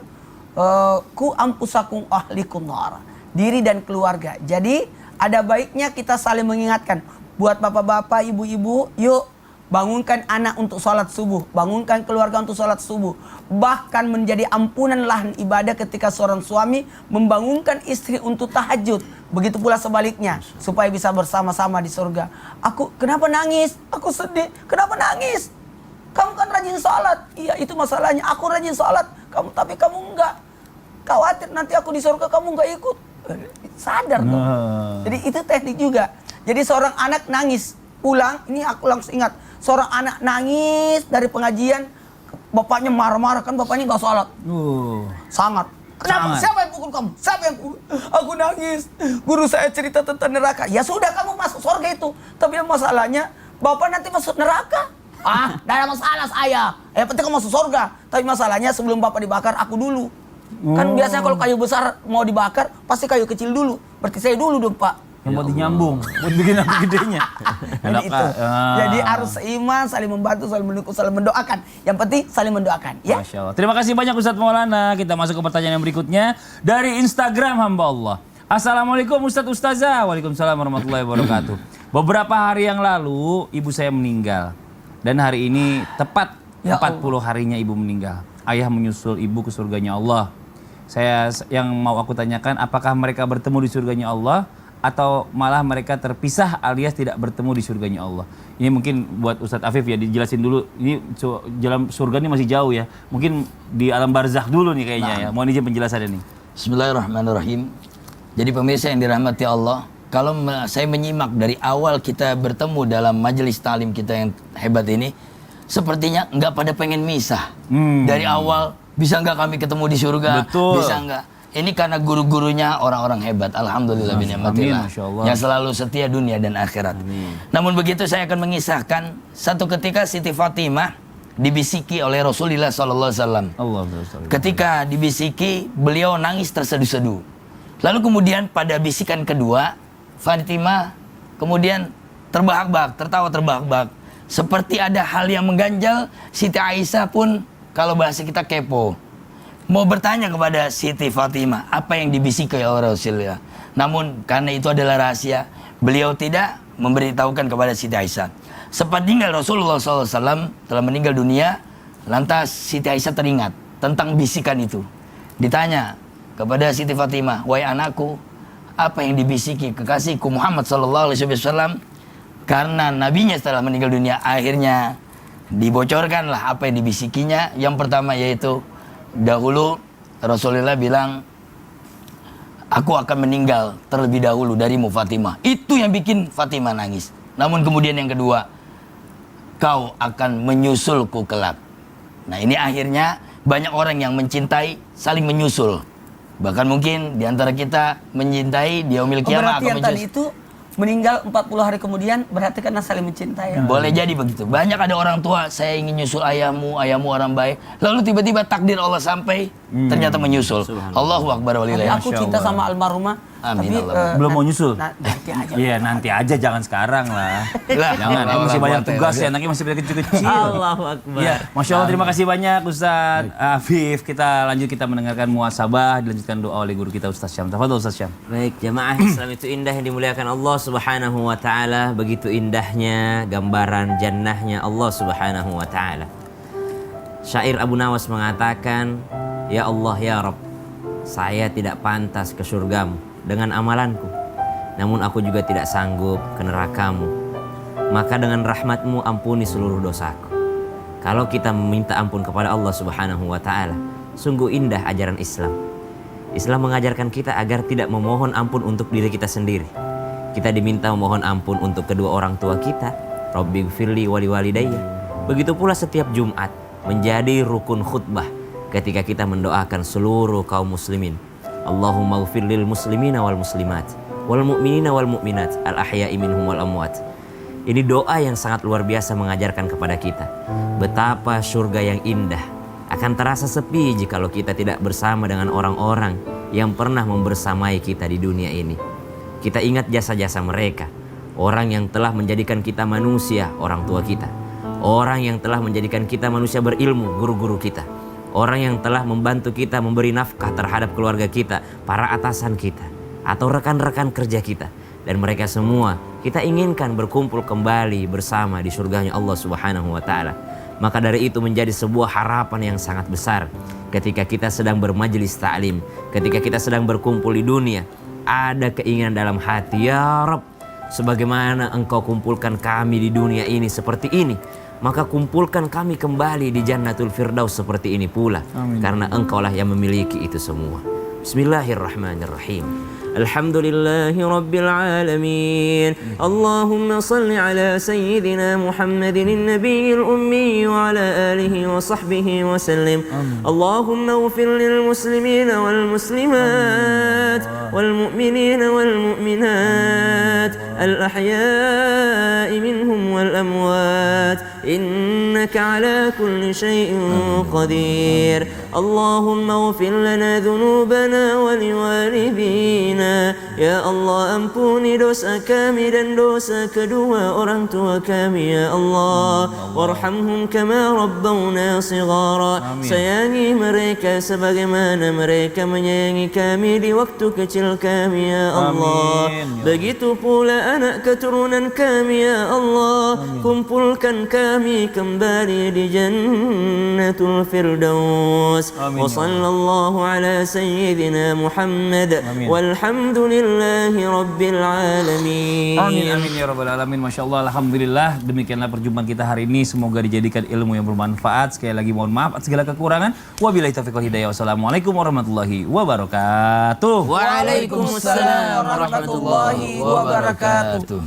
ku ampusakum ahlikum nar, diri dan keluarga. Jadi ada baiknya kita saling mengingatkan. Buat bapak-bapak, ibu-ibu, yuk bangunkan anak untuk sholat subuh, bangunkan keluarga untuk sholat subuh. Bahkan menjadi ampunan lahan ibadah ketika seorang suami membangunkan istri untuk tahajud. Begitu pula sebaliknya, supaya bisa bersama-sama di surga. Aku kenapa nangis? Aku sedih. Kenapa nangis? Kamu kan rajin sholat. Iya, itu masalahnya. Aku rajin sholat, tapi kamu enggak. Khawatir nanti aku di surga kamu enggak ikut. sadar dong. Jadi itu teknik juga. Jadi seorang anak nangis pulang, ini aku langsung ingat, seorang anak nangis dari pengajian, bapaknya marah-marah, kan bapaknya nggak sholat. Sangat. Kenapa? Sangat. Siapa yang pukul kamu? Siapa yang pukul? Aku nangis. Guru saya cerita tentang neraka. Ya sudah, kamu masuk surga itu. Tapi yang masalahnya, bapak nanti masuk neraka. Ah, tidak ada masalah saya. Yang penting kamu masuk surga. Tapi masalahnya sebelum bapak dibakar, aku dulu. Kan biasanya kalau kayu besar mau dibakar, pasti kayu kecil dulu. Berarti saya dulu dong, Pak. Yang buat dinyambung, buat bikin api gedenya. Jadi itu. Jadi harus seiman, saling membantu, saling mendukung, saling mendoakan. Yang penting saling mendoakan, ya. Masya Allah. Terima kasih banyak Ustadz Maulana. Kita masuk ke pertanyaan yang berikutnya dari Instagram hamba Allah. Assalamualaikum Ustadz Ustazah. Waalaikumsalam warahmatullahi wabarakatuh. Beberapa hari yang lalu ibu saya meninggal. Dan hari ini tepat Ya 40 harinya ibu meninggal. Ayah menyusul ibu ke surganya Allah. Saya yang mau aku tanyakan, apakah mereka bertemu di surganya Allah atau malah mereka terpisah alias tidak bertemu di surganya Allah? Ini mungkin buat Ustadz Afif ya, dijelasin dulu. Ini jalan surga ini masih jauh ya. Mungkin di alam barzakh dulu nih kayaknya ya. Mohon izin penjelasannya nih. Bismillahirrahmanirrahim. Jadi pemirsa yang dirahmati Allah, kalau saya menyimak dari awal kita bertemu dalam majelis talim kita yang hebat ini, sepertinya nggak pada pengen misah. Dari awal, bisa nggak kami ketemu di surga? Betul. Bisa nggak? Ini karena guru-gurunya orang-orang hebat. Alhamdulillah bin ni'matillah. Masya Allah. Yang selalu setia dunia dan akhirat. Namun begitu saya akan mengisahkan satu ketika Siti Fatimah dibisiki oleh Rasulullah SAW. Allah bersalawat. Ketika dibisiki, beliau nangis terseduh-seduh. Lalu kemudian pada bisikan kedua, Fatimah kemudian terbahak-bahak, tertawa terbahak-bahak. Seperti ada hal yang mengganjal. Siti Aisyah pun kalau bahasa kita kepo, mau bertanya kepada Siti Fatimah apa yang dibisiki oleh Rasulullah. Namun karena itu adalah rahasia, beliau tidak memberitahukan kepada Siti Aisyah. Sempat tinggal Rasulullah SAW telah meninggal dunia, lantas Siti Aisyah teringat tentang bisikan itu. Ditanya kepada Siti Fatimah, wahai anakku, apa yang dibisiki kekasihku Muhammad SAW? Karena nabinya setelah meninggal dunia, akhirnya dibocorkanlah apa yang dibisikinya. Yang pertama yaitu, dahulu Rasulullah bilang, aku akan meninggal terlebih dahulu darimu Fatimah. Itu yang bikin Fatimah nangis. Namun kemudian yang kedua, kau akan menyusulku kelak. Nah ini akhirnya banyak orang yang mencintai saling menyusul. Bahkan mungkin diantara kita mencintai di yaumil kiamah Berarti akan yang tadi itu meninggal 40 hari kemudian berarti karena saling mencintai. Boleh jadi begitu. Banyak ada orang tua, saya ingin nyusul ayahmu, ayahmu orang baik. Lalu tiba-tiba takdir Allah sampai, ternyata menyusul. Allahu Akbar Tapi walillah. aku cinta sama almarhumah. Amin, Tapi Allah. Belum mau nyusul? Nanti aja. Iya nanti aja, jangan sekarang lah. Lah, Jangan, Allah, masih Allah, banyak Allah, tugas Allah. ya, anaknya masih banyak kecil-kecil. Allahu Akbar. Ya, Masya Allah, terima kasih banyak Ustaz Afif. Kita lanjut, kita mendengarkan muhasabah, dilanjutkan doa oleh guru kita Ustaz Syam. Tafadhol Ustaz Syam. Baik, jamaah Islam itu indah yang dimuliakan Allah Subhanahu wa taala. Begitu indahnya gambaran jannahnya Allah Subhanahu wa taala. Syair Abu Nawas mengatakan, "Ya Allah ya Rabb, saya tidak pantas ke surgamu dengan amalanku, namun aku juga tidak sanggup ke nerakamu. Maka dengan rahmatmu ampuni seluruh dosaku." Kalau kita meminta ampun kepada Allah Subhanahu wa taala, sungguh indah ajaran Islam. Islam mengajarkan kita agar tidak memohon ampun untuk diri kita sendiri. Kita diminta memohon ampun untuk kedua orang tua kita, Rabbighfirli wa liwalidayya. Begitu pula setiap Jumat menjadi rukun khutbah ketika kita mendoakan seluruh kaum muslimin. Allahumma ighfir lil muslimina wal muslimat wal mu'minina wal mu'minat al ahya'i minhum wal amwat. Ini doa yang sangat luar biasa mengajarkan kepada kita betapa surga yang indah akan terasa sepi jikalau kita tidak bersama dengan orang-orang yang pernah membersamai kita di dunia ini. Kita ingat jasa-jasa mereka, orang yang telah menjadikan kita manusia, orang tua kita, orang yang telah menjadikan kita manusia berilmu, guru-guru kita, orang yang telah membantu kita memberi nafkah terhadap keluarga kita, para atasan kita, atau rekan-rekan kerja kita. Dan mereka semua kita inginkan berkumpul kembali bersama di surganya Allah Subhanahu wa ta'ala. Maka dari itu menjadi sebuah harapan yang sangat besar ketika kita sedang bermajelis ta'lim, ketika kita sedang berkumpul di dunia. Ada keinginan dalam hati, ya Rabb, sebagaimana engkau kumpulkan kami di dunia ini seperti ini, maka kumpulkan kami kembali di Jannatul Firdaus seperti ini pula. Amin. Karena engkaulah yang memiliki itu semua. Bismillahirrahmanirrahim. Alhamdulillahi Rabbil Alamin. Allahumma salli ala Sayyidina Muhammadin Nabiyil Ummi wa ala alihi wa sahbihi wa sallim. Allahumma ufir lil muslimina wal muslimat wal mu'minina wal mu'minat al ahya'i minhum wal amwat innaka ala kulli shay'in qadir. Allahumma ufir lana dhunubana wa liwalidina. Ya Allah, ampuni dosa kami dan dosa kedua orang tua kami ya Allah. Warhamhum kama rabbawna shighara. Sayangi mereka sebagaimana mereka menyayangi kami di waktu kecil kami ya Allah. Begitu pula anak keturunan kami ya Allah. Kumpulkan kami kembali di Jannatul Firdaus. Wa sallallahu ala sayyidina Muhammad walhamdulillahi rabbil alamin. Amin amin ya rabbal alamin. Masya Allah, alhamdulillah. Demikianlah perjumpaan kita hari ini. Semoga dijadikan ilmu yang bermanfaat. Sekali lagi mohon maaf atas segala kekurangan. Wabillahi taufiq wal hidayah. Wassalamualaikum warahmatullahi wabarakatuh. Waalaikumsalam warahmatullahi wabarakatuh.